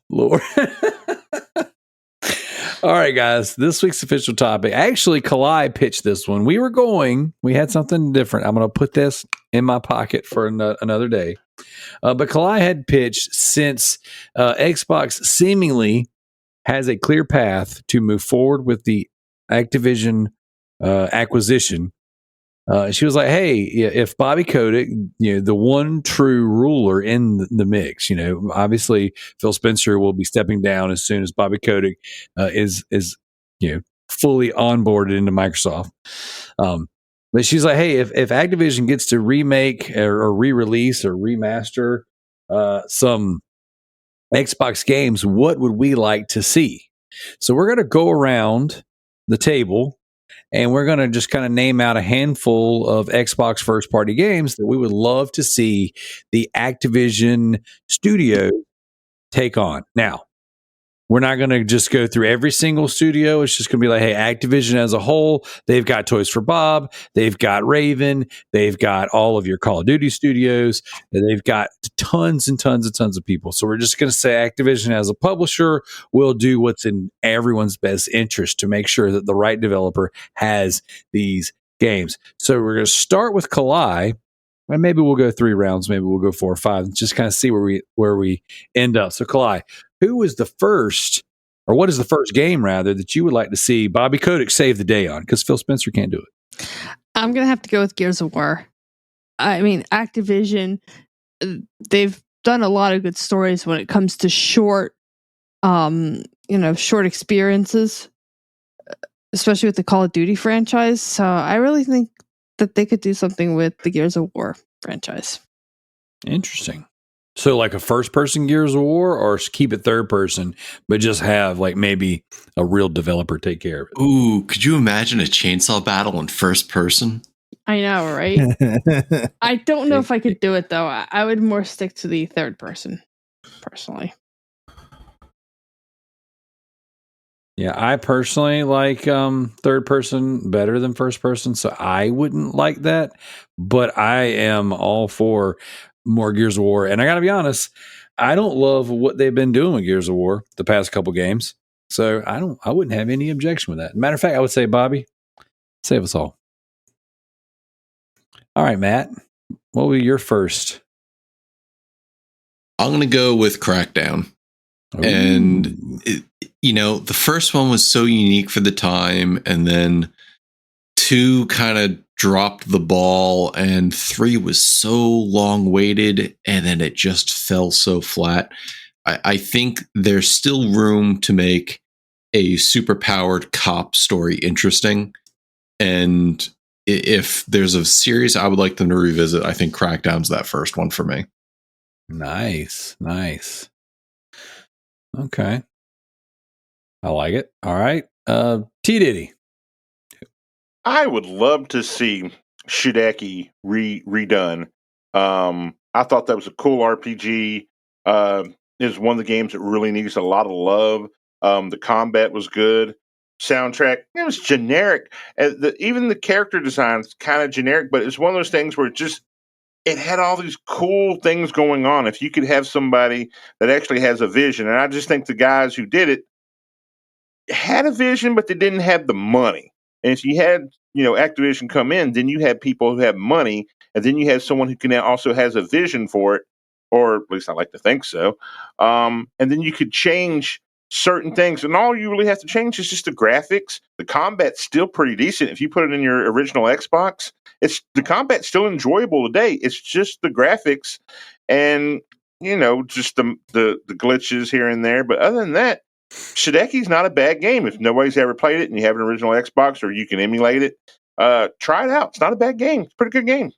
Lord. All right, guys. This week's official topic. Actually, Kalai pitched this one. We had something different. I'm going to put this in my pocket for another day. But Kalai had pitched, since Xbox seemingly has a clear path to move forward with the Activision acquisition. She was like, hey, if Bobby Kotick, the one true ruler in the mix, obviously Phil Spencer will be stepping down as soon as Bobby Kotick is fully onboarded into Microsoft. But she's like, hey, if Activision gets to remake or re-release or remaster some Xbox games, what would we like to see? So we're going to go around the table and we're going to just kind of name out a handful of Xbox first-party games that we would love to see the Activision studio take on. Now, we're not going to just go through every single studio. It's just going to be like, hey, Activision as a whole, they've got Toys for Bob, they've got Raven, they've got all of your Call of Duty studios, and they've got tons and tons and tons of people. So we're just going to say Activision as a publisher will do what's in everyone's best interest to make sure that the right developer has these games. So we're going to start with Kalai, and maybe we'll go 3 rounds, maybe we'll go 4 or 5, and just kind of see where we end up. So Kalai, who was the first, or what is the first game rather, that you would like to see Bobby Kotick save the day on? Because Phil Spencer can't do it. I'm gonna have to go with Gears of War. I mean, Activision, they've done a lot of good stories when it comes to short experiences, especially with the Call of Duty franchise. So I really think that they could do something with the Gears of War franchise. Interesting. So like a first person Gears of War, or keep it third person, but just have like maybe a real developer take care of it. Ooh, could you imagine a chainsaw battle in first person? I know, right? I don't know if I could do it though. I would more stick to the third person, personally. Yeah, I personally like third person better than first person, so I wouldn't like that. But I am all for more Gears of War, and I got to be honest, I don't love what they've been doing with Gears of War the past couple games, so I wouldn't have any objection with that. Matter of fact, I would say, Bobby, save us all. All right, Matt, what will be your first? I'm going to go with Crackdown. Ooh. And the first one was so unique for the time, and then 2 kind of dropped the ball, and 3 was so long waited, and then it just fell so flat. I think there's still room to make a super powered cop story interesting, and if there's a series I would like them to revisit, I think Crackdown's that first one for me. Nice. Okay. I like it. All right. T. Diddy. I would love to see Shiideki redone. I thought that was a cool RPG. It was one of the games that really needs a lot of love. The combat was good. Soundtrack, it was generic. Even the character design's kind of generic, but it's one of those things where it had all these cool things going on. If you could have somebody that actually has a vision, and I just think the guys who did it had a vision, but they didn't have the money. And if you had, Activision come in, then you had people who have money, and then you have someone who can also has a vision for it, or at least I like to think so. And then you could change certain things, and all you really have to change is just the graphics. The combat's still pretty decent. If you put it in your original Xbox, the combat's still enjoyable today. It's just the graphics and just the glitches here and there. But other than that, Shiideki's not a bad game. If nobody's ever played it and you have an original Xbox or you can emulate it, try it out. It's not a bad game. It's a pretty good game.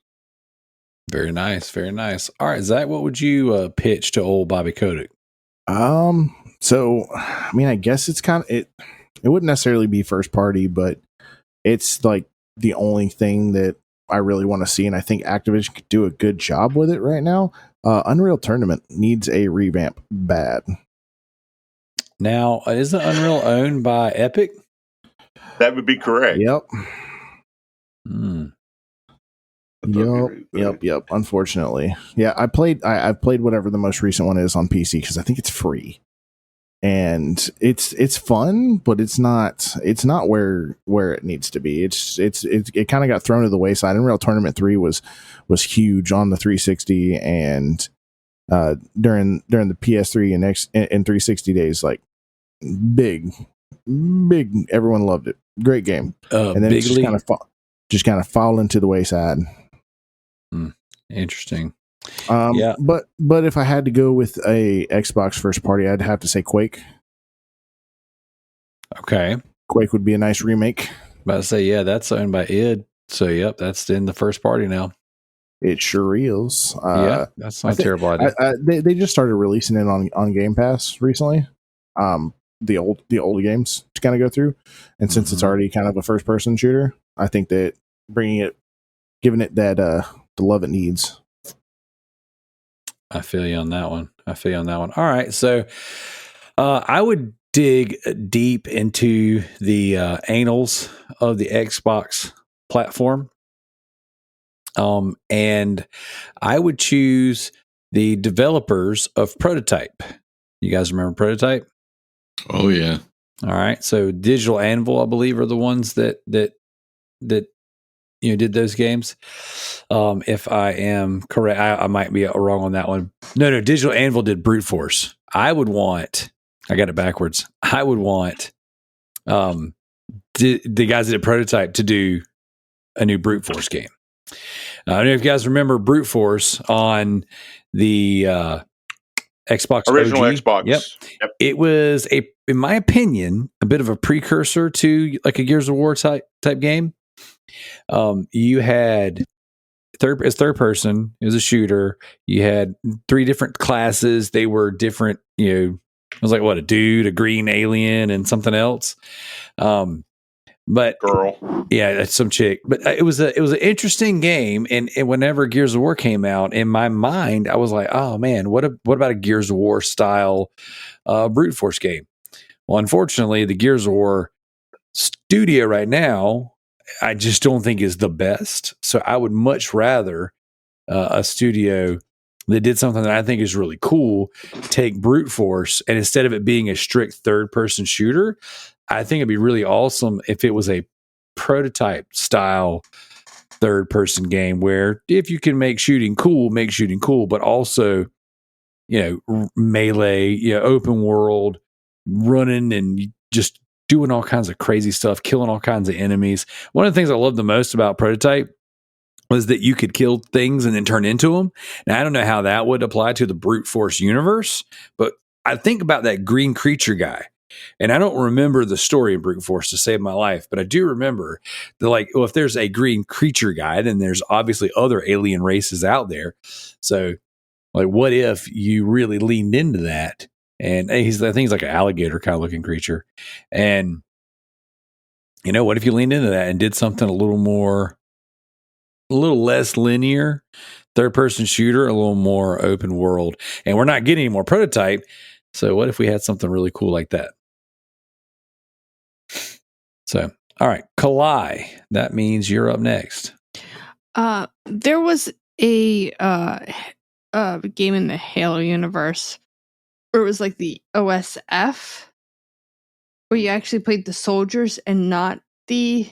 Very nice. All right, Zach, what would you pitch to old Bobby Kotick? So I mean, I guess it's kind of it wouldn't necessarily be first party, but it's like the only thing that I really want to see, and I think Activision could do a good job with it right now. Unreal Tournament needs a revamp bad. Now, isn't Unreal owned by Epic? That would be correct. Yep. Yep. Yep. Unfortunately, yeah. I've played whatever the most recent one is on PC because I think it's free, and it's fun, but it's not where it needs to be. It kind of got thrown to the wayside. Unreal Tournament 3 was huge on the 360 and during the PS3 and 360 days, like big. Everyone loved it. Great game, and then it just kind of fall into the wayside. Interesting. Yeah, but if I had to go with a Xbox first party, I'd have to say Quake. Okay, Quake would be a nice remake. About to say, yeah, that's owned by id. So, yep, that's in the first party now. It sure is. Yeah, that's not a terrible idea. They just started releasing it on Game Pass recently. The old games to kind of go through, and since it's already kind of a first person shooter, I think that giving it that the love it needs. I feel you on that one. All right, so I would dig deep into the annals of the Xbox platform, and I would choose the developers of Prototype. You guys remember Prototype? Oh yeah. All right, so Digital Anvil, I believe, are the ones that did those games. If I am correct, I might be wrong on that one. No, Digital Anvil did Brute Force. I got it backwards. I would want the guys that did Prototype to do a new brute force game. I don't know if you guys remember brute force on the Xbox Original OG. Xbox. Yep. It was in my opinion, a bit of a precursor to like a Gears of War type game. You had third person. It was a shooter. You had 3 different classes. They were different. It was like a dude, a green alien, and something else. But girl, yeah, that's some chick. But it was an interesting game. And whenever Gears of War came out, in my mind, I was like, oh man, what about a Gears of War style brute force game? Well, unfortunately, the Gears of War studio right now, I just don't think is the best. So I would much rather a studio that did something that I think is really cool take brute force, and instead of it being a strict third person shooter, I think it'd be really awesome if it was a prototype style third person game where if you can make shooting cool, but also, melee, open world, running and just doing all kinds of crazy stuff, killing all kinds of enemies. One of the things I love the most about prototype was that you could kill things and then turn into them. Now, I don't know how that would apply to the brute force universe, but I think about that green creature guy. And I don't remember the story of brute force to save my life, but I do remember that, if there's a green creature guy, then there's obviously other alien races out there. So, what if you really leaned into that? And I think he's like an alligator kind of looking creature. And, what if you leaned into that and did something a little less linear, third person shooter, a little more open world? And we're not getting any more prototype. So what if we had something really cool like that? So, all right, Kalai, that means you're up next. There was a game in the Halo universe where it was like the OSF, where you actually played the soldiers and not the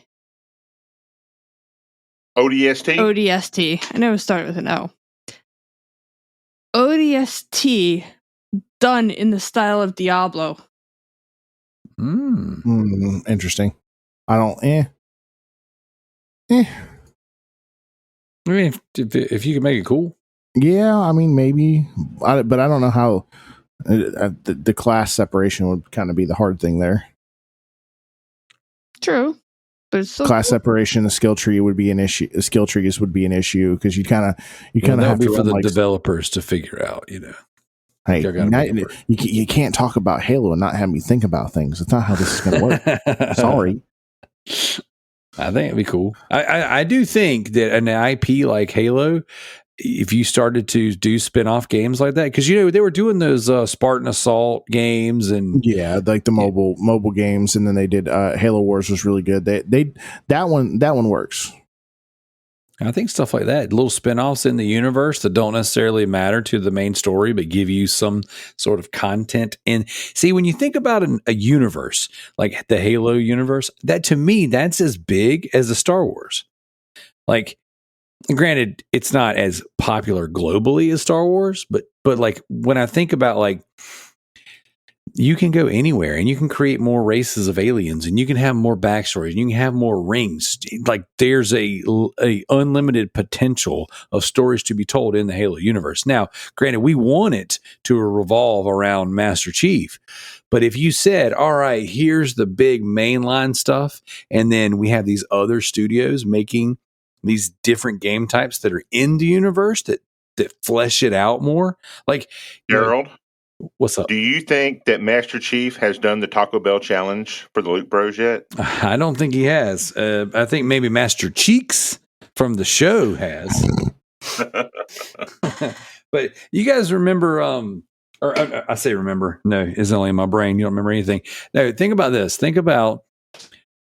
ODST. ODST. I know it started with an O. ODST done in the style of Diablo. Interesting. I don't. I mean, if you can make it cool. Yeah, I mean, maybe. But I don't know how the class separation would kind of be the hard thing there. True. But it's still class cool. separation, the skill tree would be an issue. The skill trees would be an issue because you kind of have to for the developers to figure out. Hey, you can't talk about Halo and not have me think about things. It's not how this is going to work. Sorry. I think it'd be cool. I do think that an IP like Halo, if you started to do spin-off games like that, because they were doing those Spartan Assault games and like the mobile games, and then they did Halo Wars was really good. That one works. I think stuff like that, little spin-offs in the universe that don't necessarily matter to the main story, but give you some sort of content. And see, when you think about a universe like the Halo universe, that to me, that's as big as the Star Wars. Granted, it's not as popular globally as Star Wars, but when I think about you can go anywhere and you can create more races of aliens and you can have more backstories and you can have more rings. There's a unlimited potential of stories to be told in the Halo universe. Now, granted, we want it to revolve around Master Chief, but if you said, all right, here's the big mainline stuff, and then we have these other studios making these different game types that are in the universe that flesh it out more. Darrell, what's up? Do you think that Master Chief has done the Taco Bell challenge for the Loot Bros yet? I don't think he has. I think maybe Master Cheeks from the show has. But you guys remember, I say remember. No, it's only in my brain. You don't remember anything. No, think about this. Think about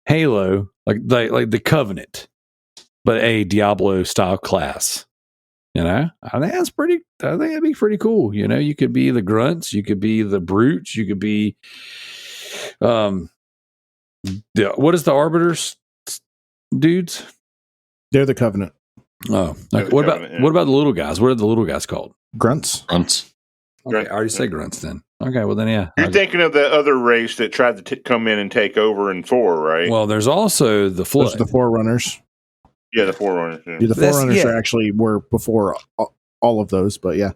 Halo, like the Covenant, but a Diablo style class. I think that'd be pretty cool. You could be the grunts, you could be the brutes, you could be what is the arbiters dudes? They're the Covenant. Oh, what about the little guys? What are the little guys called? Grunts. Okay, I already said grunts then. Okay, well then, yeah. You're thinking of the other race that tried to come in and take over in 4, right? Well, there's also the Flood. Those are the Forerunners. Yeah, the Forerunners. Yeah. The Forerunners are actually were before all of those, but yeah.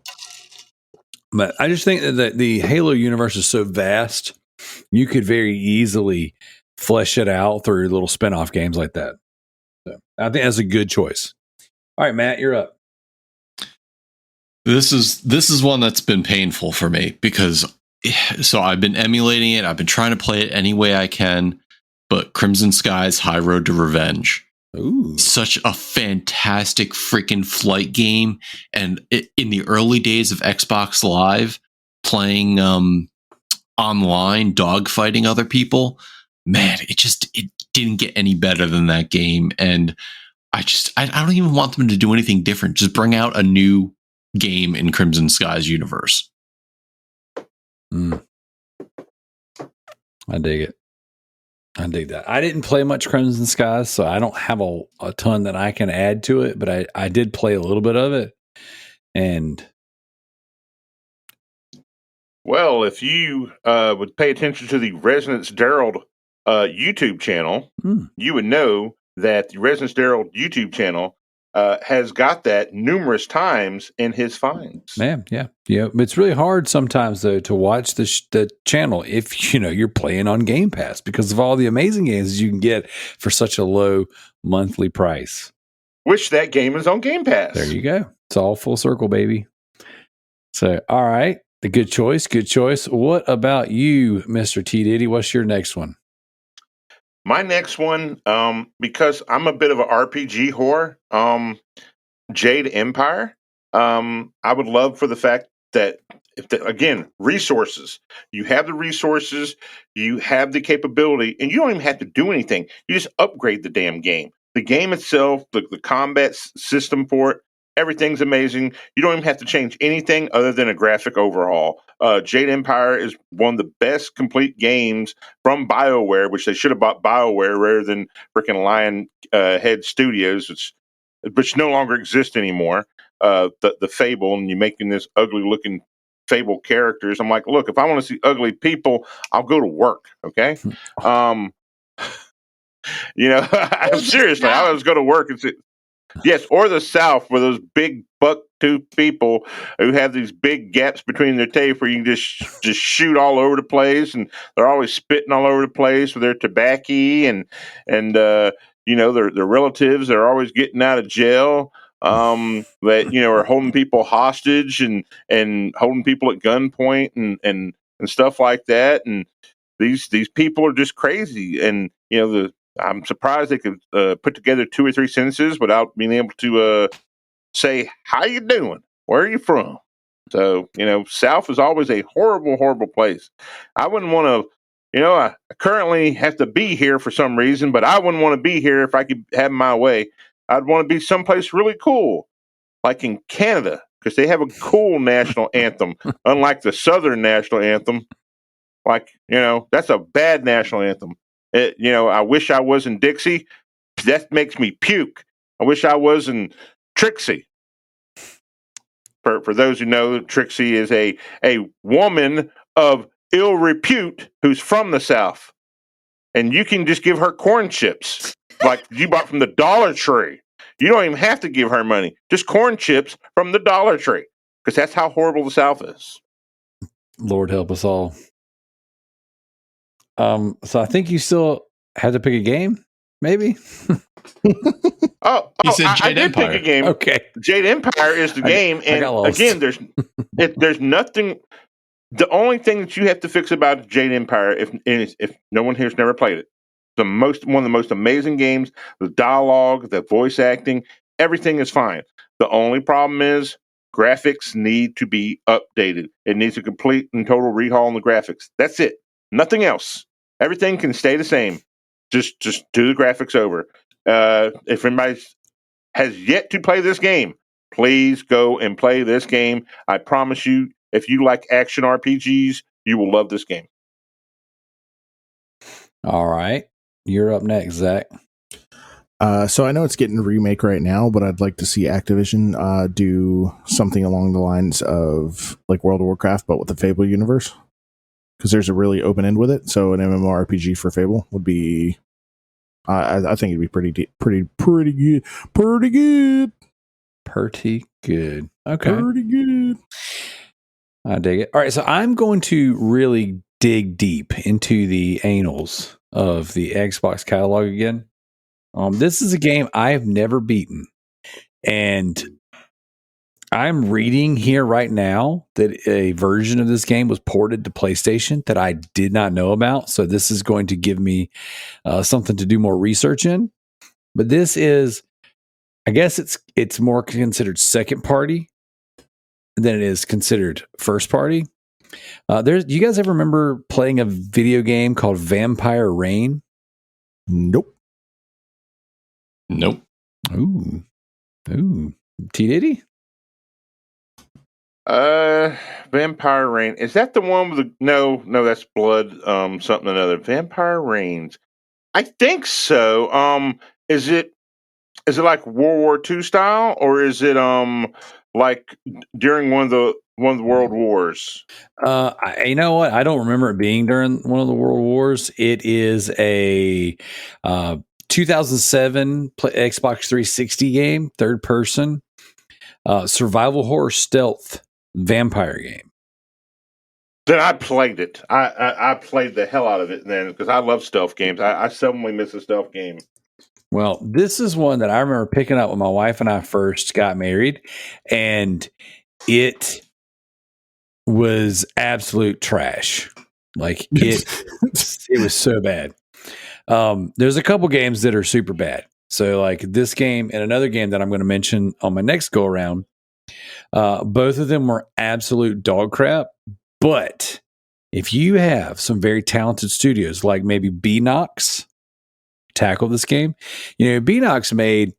But I just think that the Halo universe is so vast, you could very easily flesh it out through little spin-off games like that. So I think that's a good choice. All right, Matt, you're up. This is one that's been painful for me because I've been emulating it. I've been trying to play it any way I can, but Crimson Skies High Road to Revenge. Ooh. Such a fantastic freaking flight game. And in the early days of Xbox Live, playing online, dogfighting other people, man, it didn't get any better than that game. And I don't even want them to do anything different. Just bring out a new game in Crimson Skies universe. I dig it. I dig that. I didn't play much Crimson Skies, so I don't have a ton that I can add to it, but I did play a little bit of it. And well, if you would pay attention to the Resonance Darrell YouTube channel, you would know that the Resonance Darrell YouTube channel has got that numerous times in his finds. Man, yeah. It's really hard sometimes though to watch the channel if you're playing on Game Pass because of all the amazing games you can get for such a low monthly price. Which that game is on Game Pass. There you go. It's all full circle, baby. So, all right, the good choice. Good choice. What about you, Mr. T Diddy? What's your next one? My next one, because I'm a bit of an RPG whore, Jade Empire. I would love for the fact that, again, resources. You have the resources, you have the capability, and you don't even have to do anything. You just upgrade the damn game. The game itself, the combat system for it, everything's amazing. You don't even have to change anything other than a graphic overhaul. Jade Empire is one of the best complete games from BioWare, which they should have bought BioWare rather than freaking Lionhead Studios, which no longer exist anymore. The Fable, and you're making this ugly looking Fable characters. I'm like, look, if I want to see ugly people, I'll go to work. Okay. Seriously, I always go to work and say, yes, or the South, where those big buck-tooth people who have these big gaps between their teeth, where you can just shoot all over the place, and they're always spitting all over the place with their tobacco, and their relatives are always getting out of jail. That are holding people hostage and holding people at gunpoint and stuff like that. And these people are just crazy, and I'm surprised they could put together 2 or 3 sentences without being able to say, how you doing? Where are you from? So, South is always a horrible, horrible place. I wouldn't want to, I currently have to be here for some reason, but I wouldn't want to be here if I could have my way. I'd want to be someplace really cool, like in Canada, because they have a cool national anthem, unlike the Southern national anthem. Like, that's a bad national anthem. I wish I was in Dixie. That makes me puke. I wish I was in Trixie. For those who know, Trixie is a woman of ill repute who's from the South. And you can just give her corn chips like you bought from the Dollar Tree. You don't even have to give her money. Just corn chips from the Dollar Tree. Because that's how horrible the South is. Lord help us all. So I think you still had to pick a game, maybe? You said Jade I did Empire. pick a game. Okay. Jade Empire is the game. And again, there's nothing. The only thing that you have to fix about Jade Empire, if no one here's never played it, one of the most amazing games. The dialogue, the voice acting, everything is fine. The only problem is graphics need to be updated. It needs a complete and total rehaul on the graphics. That's it. Nothing else. Everything can stay the same. Just do the graphics over. If anybody has yet to play this game, please go and play this game. I promise you, if you like action RPGs, you will love this game. All right. You're up next, Zach. So I know it's getting a remake right now, but I'd like to see Activision do something along the lines of like World of Warcraft, but with the Fable universe. Because there's a really open end with it. So an MMORPG for Fable would be I think it'd be pretty good. Pretty good. Okay. Pretty good. I dig it. All right, so I'm going to really dig deep into the annals of the Xbox catalog again. This is a game I have never beaten, and I'm reading here right now that a version of this game was ported to PlayStation that I did not know about. So this is going to give me something to do more research in. But this is, I guess it's more considered second party than it is considered first party. You guys ever remember playing a video game called Vampire Reign? Nope. Ooh. T Diddy? Vampire Reign. Is that the one with the no, that's Blood something or another. Vampire Reigns. I think so. Is it like World War II style, or is it like during one of the World Wars? You know what? I don't remember it being during one of the World Wars. It is a 2007 Xbox 360 game, third person, survival horror stealth vampire game. Then I played it. I played the hell out of it then because I love stealth games. I seldomly miss a stealth game. Well, this is one that I remember picking up when my wife and I first got married, and it was absolute trash. Like it was so bad. There's a couple games that are super bad. So like this game and another game that I'm going to mention on my next go around, both of them were absolute dog crap. But if you have some very talented studios like maybe Beanox tackle this game, Beanox made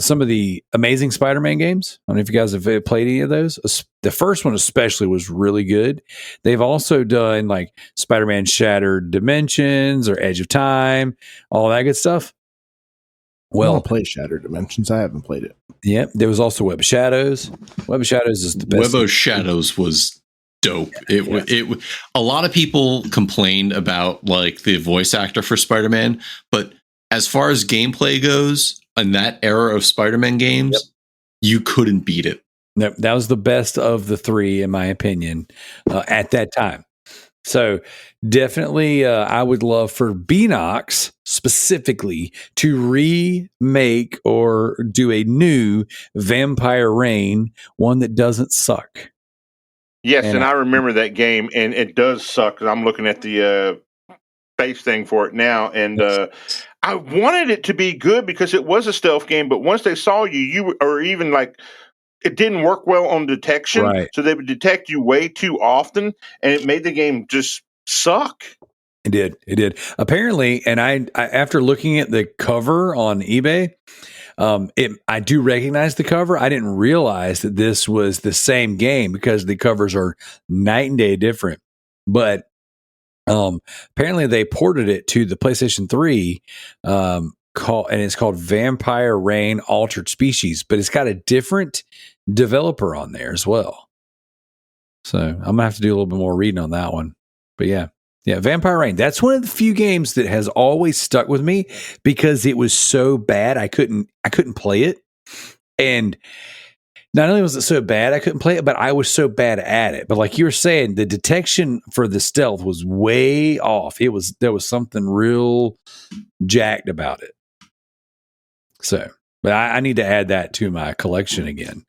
some of the amazing Spider-Man games. I don't know if you guys have played any of those. The first one especially was really good. They've also done like Spider-Man Shattered Dimensions or Edge of Time, all that good stuff. Well, I want to play Shattered Dimensions. I haven't played it. Yep. There was also Web of Shadows. Web of Shadows is the best. Web of Shadows was dope. It a lot of people complained about like the voice actor for Spider-Man, but as far as gameplay goes, in that era of Spider-Man games, you couldn't beat it. No, that was the best of the three, in my opinion, at that time. So definitely, I would love for Beanox specifically to remake or do a new Vampire Reign, one that doesn't suck. Yes, and I remember that game, and it does suck. I'm looking at the face thing for it now, and I wanted it to be good because it was a stealth game. But once they saw you or even like it didn't work well on detection, right. So they would detect you way too often, and it made the game just suck. It did. Apparently, and I after looking at the cover on eBay, I do recognize the cover. I didn't realize that this was the same game because the covers are night and day different. But apparently they ported it to the PlayStation 3, and it's called Vampire Reign Altered Species, but it's got a different developer on there as well. So I'm gonna have to do a little bit more reading on that one. But yeah, Vampire Reign. That's one of the few games that has always stuck with me because it was so bad I couldn't play it. And not only was it so bad I couldn't play it, but I was so bad at it. But like you were saying, the detection for the stealth was way off. There was something real jacked about it. So, but I need to add that to my collection again.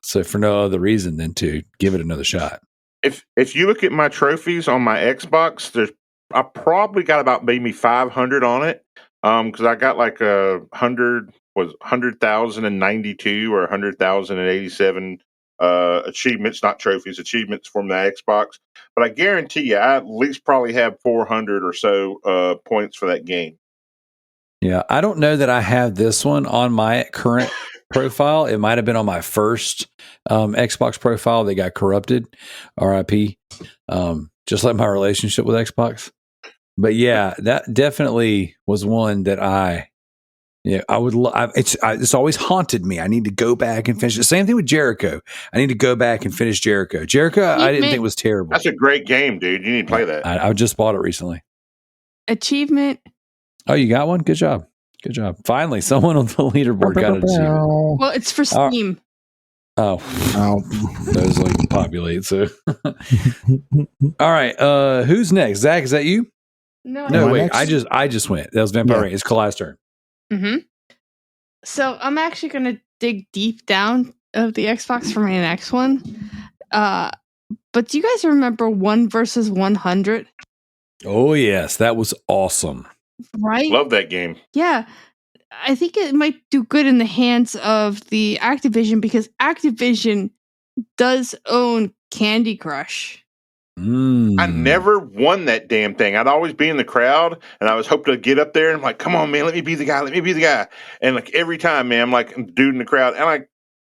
So for no other reason than to give it another shot. If you look at my trophies on my Xbox, I probably got about maybe 500 on it. Because I got like 100,092 or 100,087 achievements, not trophies, achievements from the Xbox. But I guarantee you, I at least probably have 400 or so points for that game. Yeah, I don't know that I have this one on my current profile. It might have been on my first Xbox profile that got corrupted. RIP. Just like my relationship with Xbox. But yeah, that definitely was one that I would. It's always haunted me. I need to go back and finish. The same thing with Jericho. I need to go back and finish Jericho. I didn't think was terrible. That's a great game, dude. You need to play that. I just bought it recently. Achievement Oh, you got one? Good job. Good job. Finally, someone on the leaderboard got an achievement. Well, it's for Steam. Oh, those like populate. So, all right. Who's next? Zach, is that you? No, wait. Next? I just went. That was Vampire Rain. It's Kalai's turn. Mm-hmm. So I'm actually gonna dig deep down of the Xbox for my next one. But do you guys remember 1 versus 100? Oh yes, that was awesome. Right? Love that game. Yeah. I think it might do good in the hands of the Activision because Activision does own Candy Crush. I never won that damn thing. I'd always be in the crowd, and I was hoping to get up there. And I'm like, "Come on, man, let me be the guy. Let me be the guy." And like every time, man, I'm like dude in the crowd, and I'm like,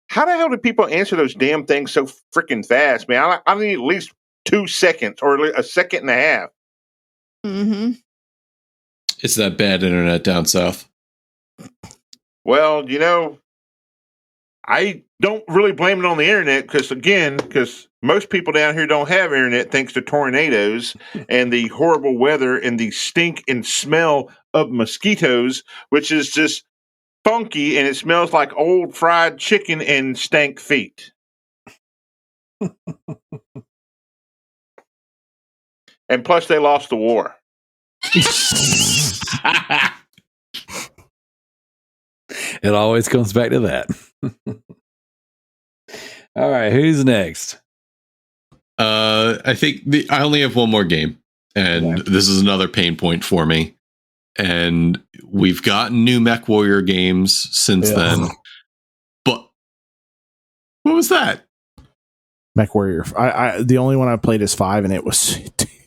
how the hell do people answer those damn things so freaking fast, man? I need at least 2 seconds or a second and a half. Mm-hmm. It's that bad internet down south. Well, I don't really blame it on the internet because most people down here don't have internet thanks to tornadoes and the horrible weather and the stink and smell of mosquitoes, which is just funky and it smells like old fried chicken and stank feet. And plus, they lost the war. It always comes back to that. All right, who's next? I think I only have one more game, and this is another pain point for me. And we've gotten new MechWarrior games since then. But what was that? MechWarrior. I the only one I played is 5, and it was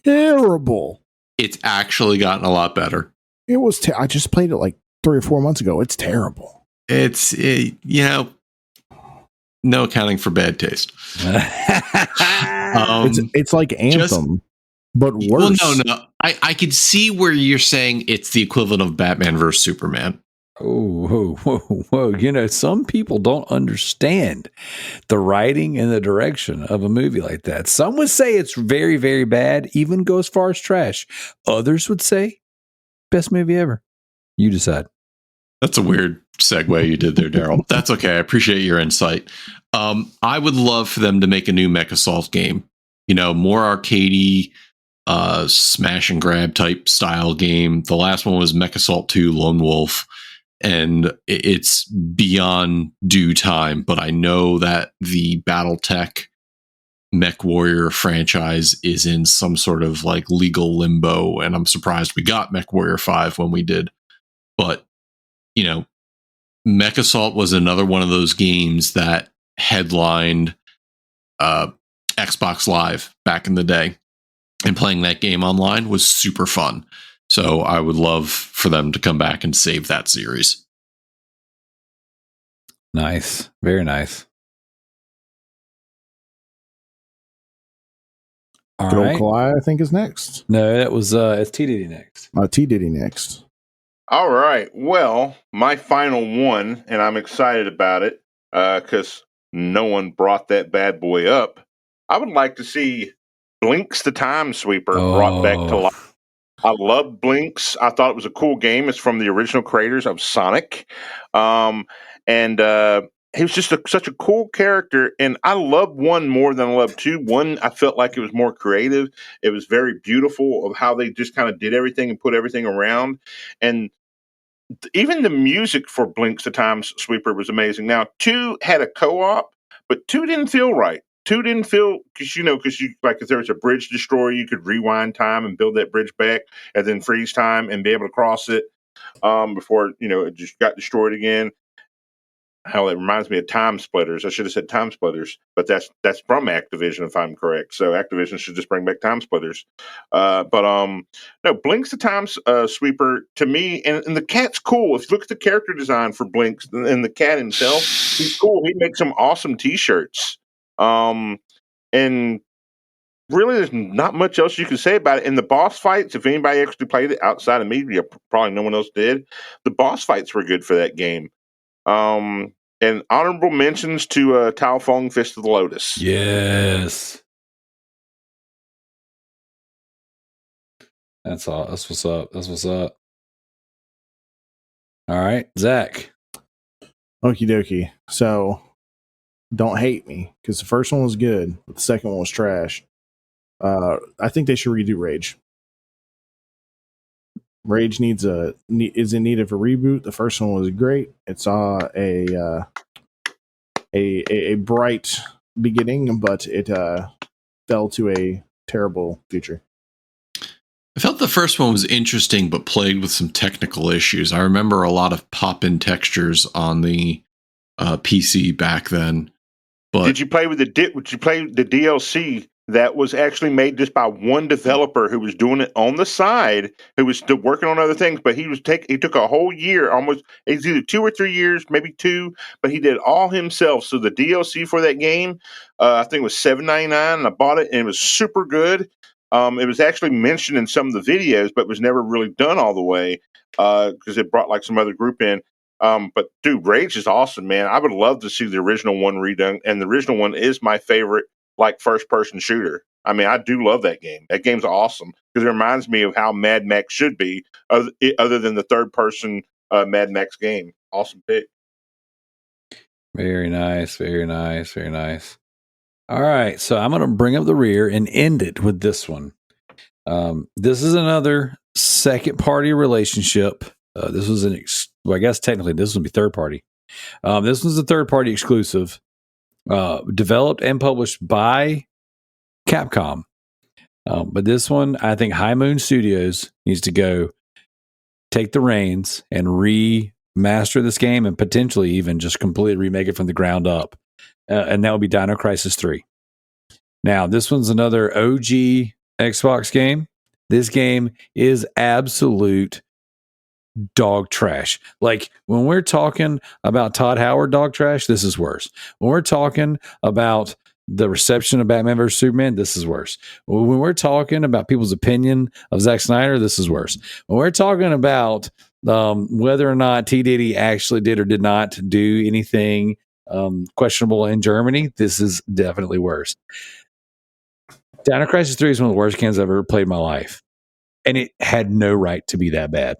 terrible. It's actually gotten a lot better. It was. I just played it like 3 or 4 months ago. It's terrible. It's no accounting for bad taste. It's like Anthem, but worse. Well, no. I could see where you're saying it's the equivalent of Batman versus Superman. Whoa. Some people don't understand the writing and the direction of a movie like that. Some would say it's very, very bad, even go as far as trash. Others would say best movie ever. You decide. That's a weird segue you did there, Darrell. That's okay. I appreciate your insight. I would love for them to make a new Mech Assault game. More arcadey, smash and grab type style game. The last one was Mech Assault 2 Lone Wolf, and it's beyond due time. But I know that the BattleTech MechWarrior franchise is in some sort of like legal limbo, and I'm surprised we got MechWarrior 5 when we did. But Mech Assault was another one of those games that headlined Xbox Live back in the day, and playing that game online was super fun. So I would love for them to come back and save that series. Nice. Very nice. All Good right. old Kalai, I think, is next. No, that was it's T Diddy next. T Diddy next. All right. Well, my final one, and I'm excited about it because no one brought that bad boy up. I would like to see Blinks the Time Sweeper brought back to life. I love Blinks. I thought it was a cool game. It's from the original creators of Sonic. He was just such a cool character, and I love 1 more than I love 2. 1, I felt like it was more creative. It was very beautiful of how they just kind of did everything and put everything around. And even the music for Blinks the Time Sweeper was amazing. Now, 2 had a co-op, but 2 didn't feel right. 2 didn't feel, because if there was a bridge destroyer, you could rewind time and build that bridge back, and then freeze time and be able to cross it before it just got destroyed again. Hell, it reminds me of Time Splitters. I should have said Time Splitters, but that's from Activision, if I'm correct. So Activision should just bring back Time Splitters. No, Blinks the Time Sweeper, to me, and the cat's cool. If you look at the character design for Blinks and the cat himself, he's cool. He makes some awesome T-shirts. And really, there's not much else you can say about it. In the boss fights, if anybody actually played it outside of me, probably no one else did. The boss fights were good for that game. And honorable mentions to Tao Fong Fist of the Lotus. Yes. That's all. That's what's up. All right, Zach. Okie dokie. So don't hate me because the first one was good, but the second one was trash. I think they should redo Rage. Rage is in need of a reboot. The first one was great. It saw a bright beginning, but it fell to a terrible future. I felt the first one was interesting, but plagued with some technical issues. I remember a lot of pop-in textures on the PC back then. But did you play with the DLC that was actually made just by one developer who was doing it on the side, who was still working on other things, but he took a whole year, almost, it's either 2 or 3 years, maybe 2, but he did all himself. So the DLC for that game, I think it was $7.99, and I bought it, and it was super good. It was actually mentioned in some of the videos, but was never really done all the way because it brought like some other group in. But dude, Rage is awesome, man. I would love to see the original one redone, and the original one is my favorite, like first person shooter. I mean, I do love that game. That game's awesome because it reminds me of how Mad Max should be, other than the third person Mad Max game. Awesome pick. Very nice, very nice, very nice. All right, so I'm going to bring up the rear and end it with this one. This is another second party relationship. This was I guess technically this would be third party. This was a third party exclusive, developed and published by Capcom. But this one, I think High Moon Studios needs to go take the reins and remaster this game and potentially even just completely remake it from the ground up. And that would be Dino Crisis 3. Now, this one's another OG Xbox game. This game is absolute dog trash. Like when we're talking about Todd Howard dog trash, this is worse. When we're talking about the reception of Batman vs Superman, this is worse. When we're talking about people's opinion of Zack Snyder, this is worse. When we're talking about whether or not T. Diddy actually did or did not do anything questionable in Germany, this is definitely worse. Dino Crisis 3 is one of the worst games I've ever played in my life. And it had no right to be that bad.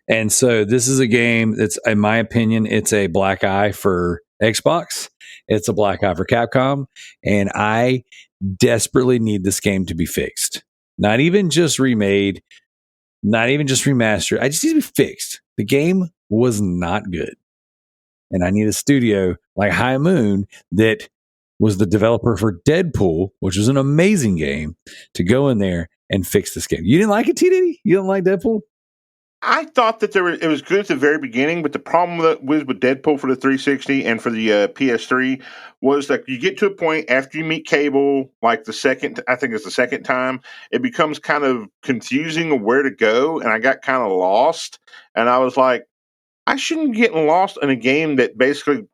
And so this is a game that's, in my opinion, it's a black eye for Xbox. It's a black eye for Capcom. And I desperately need this game to be fixed. Not even just remade, not even just remastered. I just need to be fixed. The game was not good. And I need a studio like High Moon that was the developer for Deadpool, which was an amazing game, to go in there and fix this game. You didn't like it, T. Diddy? You didn't like Deadpool? I thought that it was good at the very beginning, but the problem with Deadpool for the 360 and for the PS3 was that you get to a point after you meet Cable, like the second time, it becomes kind of confusing of where to go, and I got kind of lost, and I was like, I shouldn't be getting lost in a game that basically,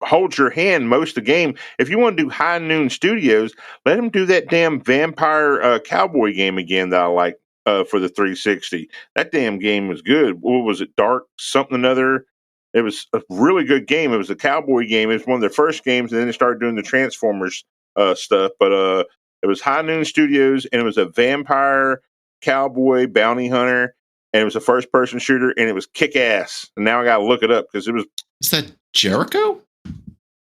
holds your hand most of the game. If you want to do High Noon Studios, let them do that damn vampire cowboy game again that I like. For the 360. That damn game was good. What was it? Dark something another. It was a really good game. It was a cowboy game. It was one of their first games, and then they started doing the Transformers stuff. But it was High Noon Studios, and it was a vampire cowboy bounty hunter, and it was a first person shooter, and it was kick ass. And now I got to look it up because it was. Is that Jericho?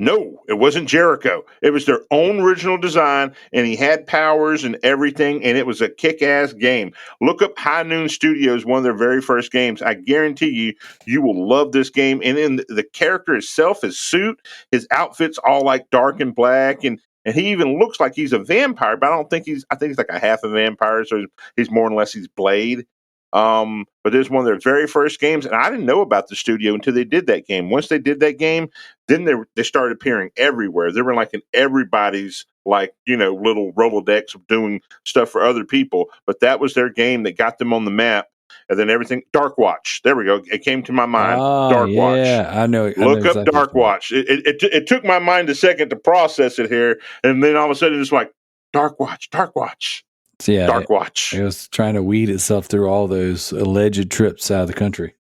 No, it wasn't Jericho. It was their own original design, and he had powers and everything, and it was a kick-ass game. Look up High Noon Studios, one of their very first games. I guarantee you will love this game. And in the character itself, his suit, his outfit's all like dark and black, and he even looks like he's a vampire, but I think he's like a half a vampire, so he's more or less he's Blade. But it was one of their very first games, and I didn't know about the studio until they did that game. Once they did that game, then they started appearing everywhere. They were like in everybody's little Rolodex of doing stuff for other people. But that was their game that got them on the map. And then everything, Dark Watch. There we go. It came to my mind. Dark Watch. Yeah, I know. Look up Dark Watch. It took my mind a second to process it here, and then all of a sudden it's like Dark Watch, Dark Watch. Yeah, Dark Watch. It was trying to weed itself through all those alleged trips out of the country.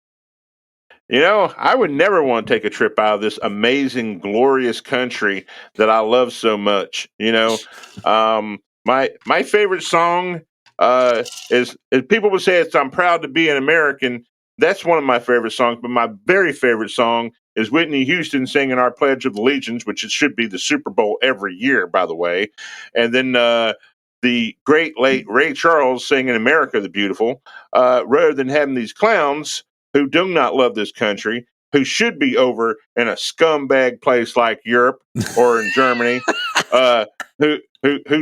I would never want to take a trip out of this amazing, glorious country that I love so much. My favorite song is people would say it's "I'm proud to be an American." That's one of my favorite songs. But my very favorite song is Whitney Houston singing our Pledge of Allegiance, which it should be the Super Bowl every year, by the way. And then the great late Ray Charles singing "America the Beautiful," rather than having these clowns who do not love this country, who should be over in a scumbag place like Europe or in Germany, who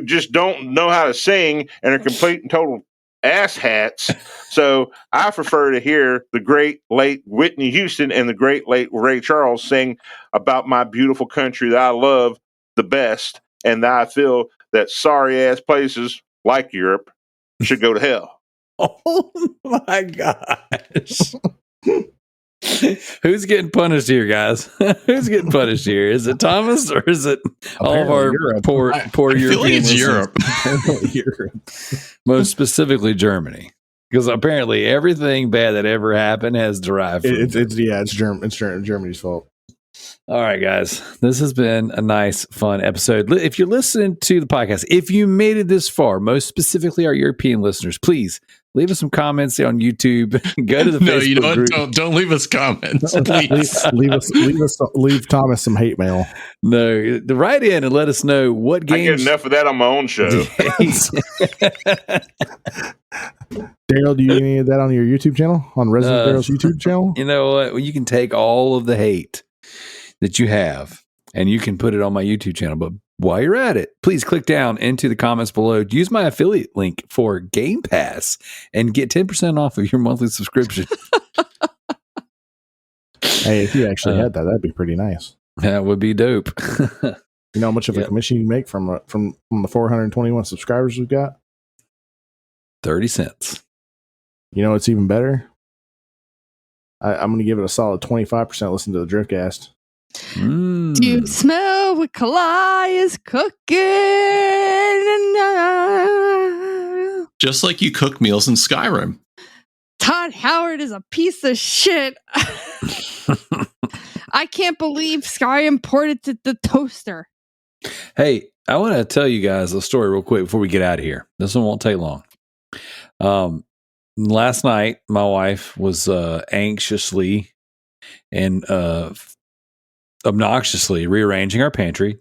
just don't know how to sing and are complete and total asshats. So I prefer to hear the great late Whitney Houston and the great late Ray Charles sing about my beautiful country that I love the best, and that I feel that sorry ass places like Europe should go to hell. Oh my gosh. Who's getting punished here, guys? Who's getting punished here? Is it Thomas or is it all of our poor European Europe? Europe. Most specifically Germany. Because apparently everything bad that ever happened has derived from It's Germany's fault. All right, guys. This has been a nice, fun episode. If you're listening to the podcast, if you made it this far, most specifically our European listeners, please leave us some comments on YouTube. Go to the Facebook group. Don't leave us comments. Please. leave Thomas some hate mail. No, write in and let us know what games. I get enough of that on my own show. Darrell, do you need any of that on your YouTube channel? On Resident Darrell's YouTube channel? You know what? Well, you can take all of the hate that you have and you can put it on my YouTube channel. But while you're at it, please click down into the comments below. Use my affiliate link for Game Pass and get 10% off of your monthly subscription. Hey, if you actually had that, that'd be pretty nice. That would be dope. You know how much of a commission you make from the 421 subscribers we've got? 30 cents. You know what's even better? I'm going to give it a solid 25% listen to the Driftcast. Do you smell what Kalai is cooking? Just like you cook meals in Skyrim. Todd Howard is a piece of shit. I can't believe Skyrim ported to the toaster. Hey, I want to tell you guys a story real quick before we get out of here. This one won't take long. Last night, my wife was anxiously and obnoxiously rearranging our pantry,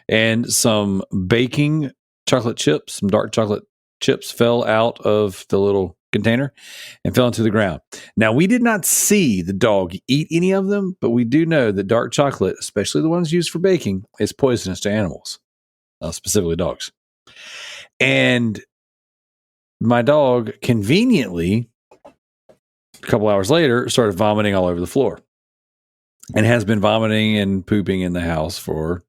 and some baking chocolate chips, some dark chocolate chips fell out of the little container and fell into the ground. Now, we did not see the dog eat any of them, but we do know that dark chocolate, especially the ones used for baking, is poisonous to animals, specifically dogs. And my dog conveniently, a couple hours later, started vomiting all over the floor and has been vomiting and pooping in the house for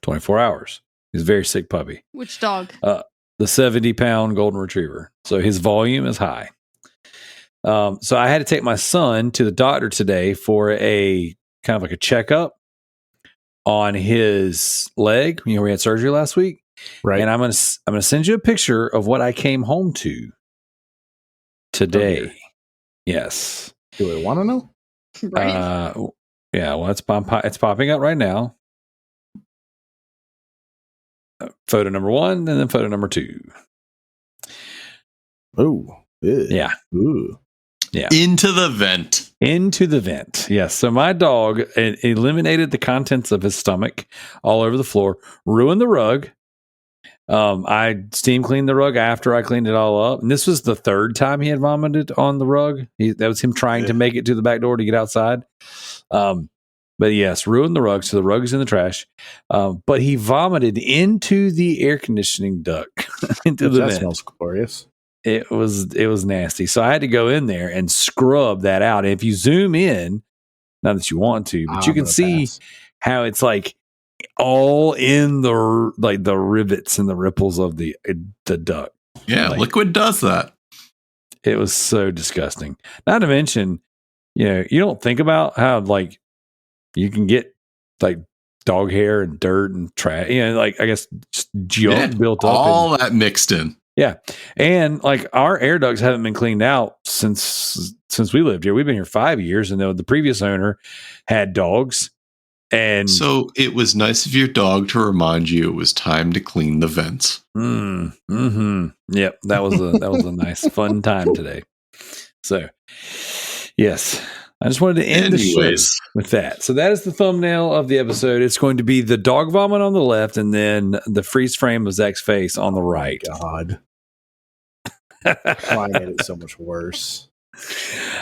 24 hours. He's a very sick puppy. Which dog? The 70-pound golden retriever. So his volume is high. So I had to take my son to the doctor today for a kind of like a checkup on his leg. You know, we had surgery last week. Right. And I'm gonna send you a picture of what I came home to today. Okay. Yes. Do I want to know? Right. Yeah, well, it's popping up right now. Photo number 1, and then photo number 2. Oh, yeah. Ooh. Yeah. Into the vent. Into the vent. Yes. So my dog eliminated the contents of his stomach all over the floor, ruined the rug. I steam cleaned the rug after I cleaned it all up. And this was the third time he had vomited on the rug. That was him trying to make it to the back door to get outside. But yes, ruined the rug. So the rug is in the trash. But he vomited into the air conditioning duct. Into the vent. That smells glorious. It was nasty. So I had to go in there and scrub that out. And if you zoom in, not that you want to, but you can see how it's like all in the rivets and the ripples of the duct. Yeah, liquid does that. It was so disgusting. Not to mention, you don't think about how like you can get like dog hair and dirt and trash. I guess just junk built up. All that mixed in. Yeah. And like our air ducts haven't been cleaned out since we lived here. We've been here 5 years, and the previous owner had dogs And so it was nice of your dog to remind you it was time to clean the vents. Yep, that was a nice fun time today. So, yes, I just wanted to end the show with that. So that is the thumbnail of the episode. It's going to be the dog vomit on the left, and then the freeze frame of Zach's face on the right. God, why made it so much worse?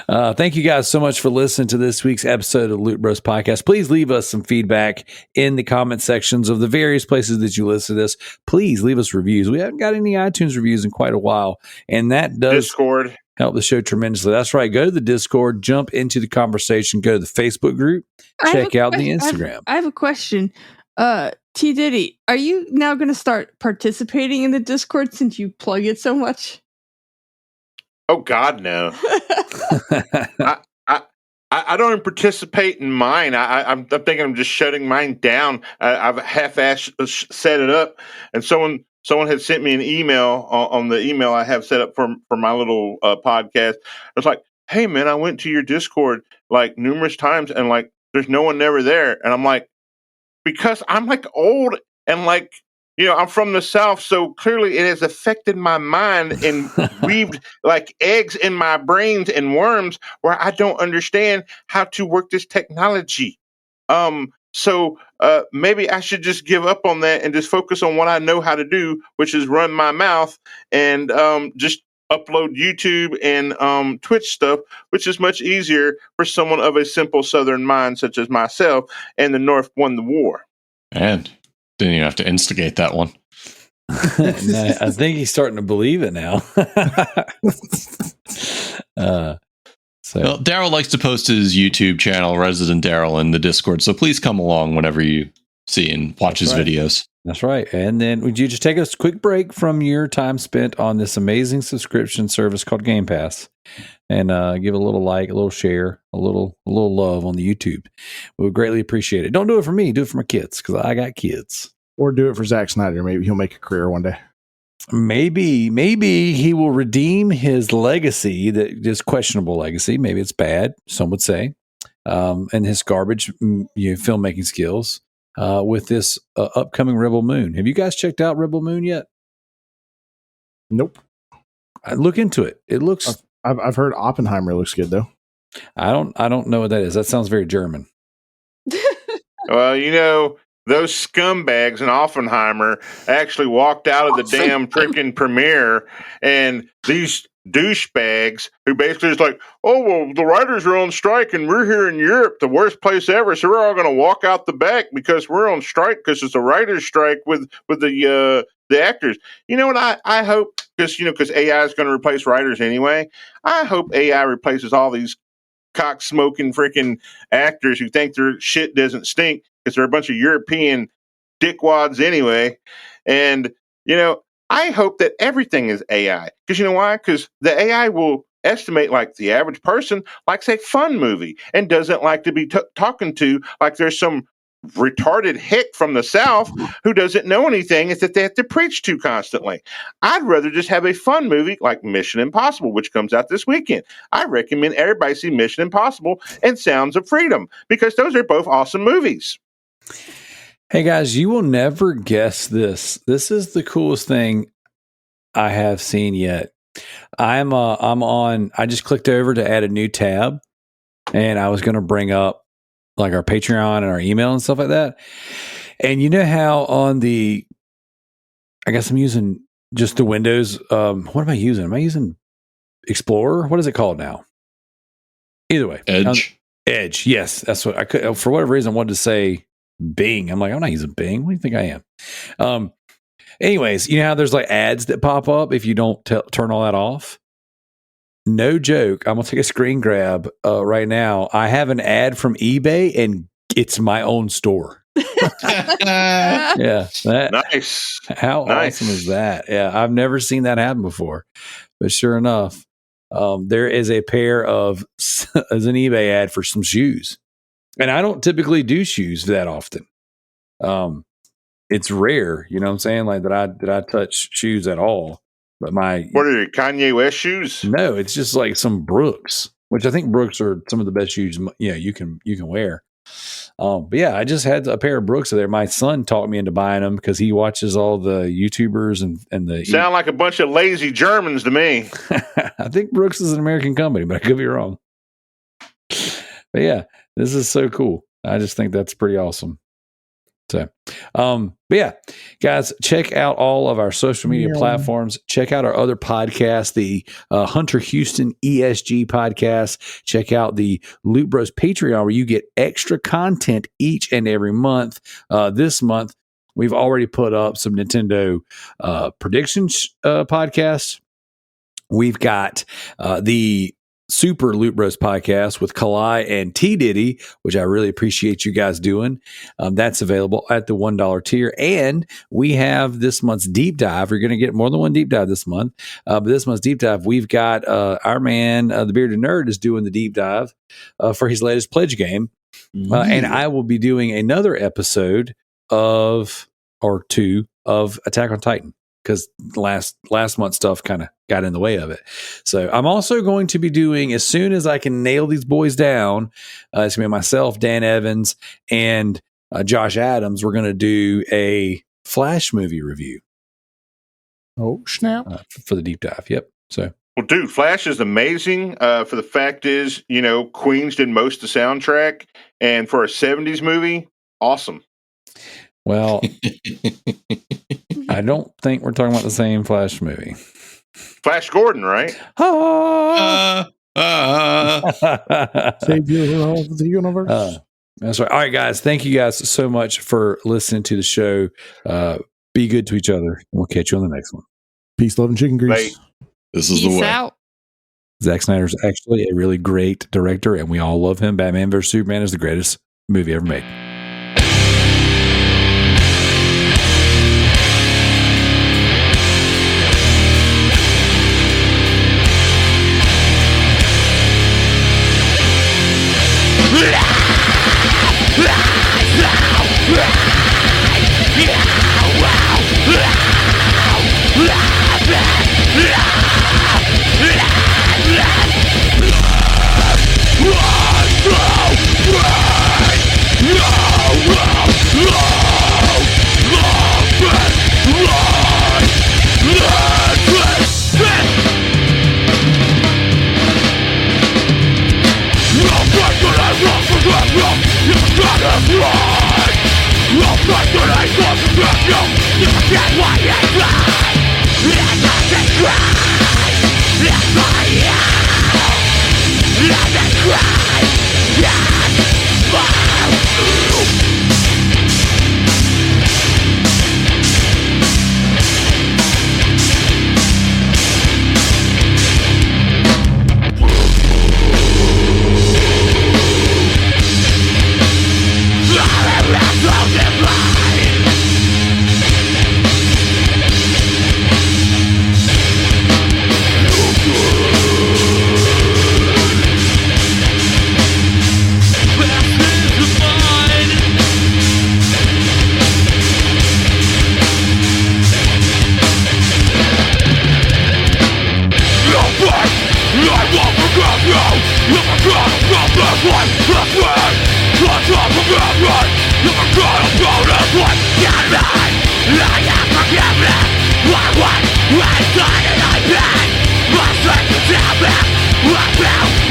Thank you guys so much for listening to this week's episode of Loot Bros Podcast. Please leave us some feedback in the comment sections of the various places that you listen to this. Please leave us reviews. We haven't got any iTunes reviews in quite a while, and that does Discord help the show tremendously. That's right. Go to the Discord, jump into the conversation, go to the Facebook group, check out the Instagram. I have a question. T. Diddy, are you now going to start participating in the Discord since you plug it so much? Oh God, no! I don't even participate in mine. I'm thinking I'm just shutting mine down. I've half-assed set it up, and someone had sent me an email on the email I have set up for my little podcast. It's like, hey man, I went to your Discord like numerous times, and like there's no one ever there, and I'm like, because I'm like old and like. I'm from the South, so clearly it has affected my mind and weaved like eggs in my brains and worms where I don't understand how to work this technology. So maybe I should just give up on that and just focus on what I know how to do, which is run my mouth and just upload YouTube and Twitch stuff, which is much easier for someone of a simple Southern mind such as myself, and the North won the war. And didn't even have to instigate that one. No, I think he's starting to believe it now. Well, Darrell likes to post his YouTube channel, Resident Darrell, in the Discord. So please come along whenever you see and watch his videos. That's right. And then would you just take a quick break from your time spent on this amazing subscription service called Game Pass and give a little like, a little share, a little love on the YouTube. We would greatly appreciate it. Don't do it for me. Do it for my kids because I got kids. Or do it for Zack Snyder. Maybe he'll make a career one day. Maybe he will redeem his legacy, that is questionable legacy. Maybe it's bad, some would say, and his garbage filmmaking skills with this upcoming Rebel Moon. Have you guys checked out Rebel Moon yet? Nope. Look into it. It looks. I've heard Oppenheimer looks good though. I don't know what that is. That sounds very German. Well, those scumbags in Oppenheimer actually walked out of the damn freaking premiere, and these douchebags who basically is like, oh, well, the writers are on strike and we're here in Europe, the worst place ever, so we're all going to walk out the back because we're on strike because it's a writer's strike with the actors. You know what I hope, because AI is going to replace writers anyway, I hope AI replaces all these cock-smoking freaking actors who think their shit doesn't stink because they're a bunch of European dickwads anyway. And, I hope that everything is AI. Because you know why? Because the AI will estimate like the average person likes a fun movie and doesn't like to be talking to like there's some retarded hick from the South who doesn't know anything is that they have to preach to constantly. I'd rather just have a fun movie like Mission Impossible, which comes out this weekend. I recommend everybody see Mission Impossible and Sounds of Freedom because those are both awesome movies. Hey guys, you will never guess this. This is the coolest thing I have seen yet. I'm on. I just clicked over to add a new tab, and I was going to bring up like our Patreon and our email and stuff like that. And you know how on the, I guess I'm using just the Windows. What am I using? Am I using Explorer? What is it called now? Either way, Edge. Yes, that's what I could. For whatever reason, I wanted to say Bing. I'm like, I'm not using Bing. What do you think I am? Anyways, you know how there's like ads that pop up if you don't turn all that off? No joke. I'm going to take a screen grab right now. I have an ad from eBay and it's my own store. Yeah. Nice. How awesome is that? Yeah. I've never seen that happen before. But sure enough, there is a pair of, as an eBay ad for some shoes. And I don't typically do shoes that often. It's rare, you know what I'm saying? Like that I touch shoes at all. But what are your Kanye West shoes? No, it's just like some Brooks, which I think Brooks are some of the best shoes you can wear. But yeah, I just had a pair of Brooks there. My son talked me into buying them because he watches all the YouTubers and the. Sound like a bunch of lazy Germans to me. I think Brooks is an American company, but I could be wrong. But yeah, this is so cool. I just think that's pretty awesome. So, but yeah, guys, check out all of our social media platforms. Check out our other podcasts, the Hunter Houston ESG podcast. Check out the Loot Bros Patreon, where you get extra content each and every month. This month, we've already put up some Nintendo predictions podcasts. We've got the Super Loot Bros podcast with Kalai and T Diddy, which I really appreciate you guys doing. That's available at the $1 tier. And we have this month's deep dive. We're going to get more than one deep dive this month. But this month's deep dive, we've got our man, the Bearded Nerd, is doing the deep dive for his latest pledge game. And I will be doing another episode or two of Attack on Titan, because last month's stuff kind of got in the way of it. So I'm also going to be doing, as soon as I can nail these boys down, it's going to be myself, Dan Evans, and Josh Adams. We're going to do a Flash movie review. Oh, snap. For the deep dive. Yep. So. Well, dude, Flash is amazing. For the fact is, Queens did most of the soundtrack, and for a 70s movie, awesome. Well, I don't think we're talking about the same Flash movie. Flash Gordon, right? Savior of the universe. That's right. All right, guys. Thank you guys so much for listening to the show. Be good to each other. We'll catch you on the next one. Peace, love, and chicken grease. This is the way. Out. Zack Snyder's actually a really great director, and we all love him. Batman vs. Superman is the greatest movie ever made.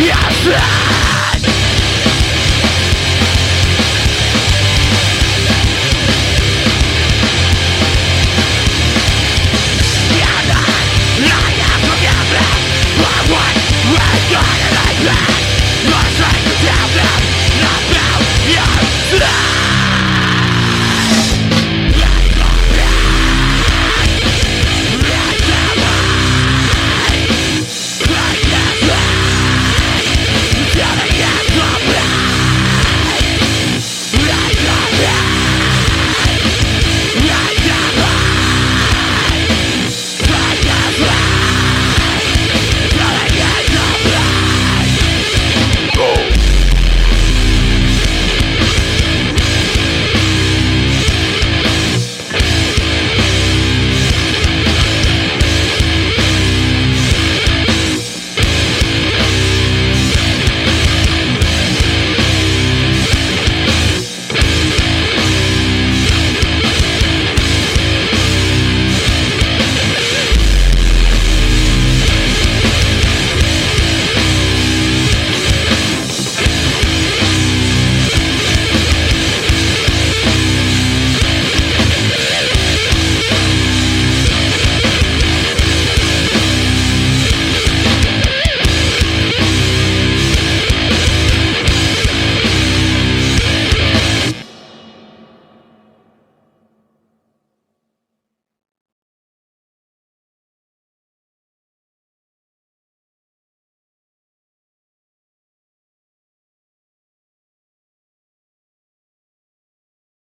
Yes,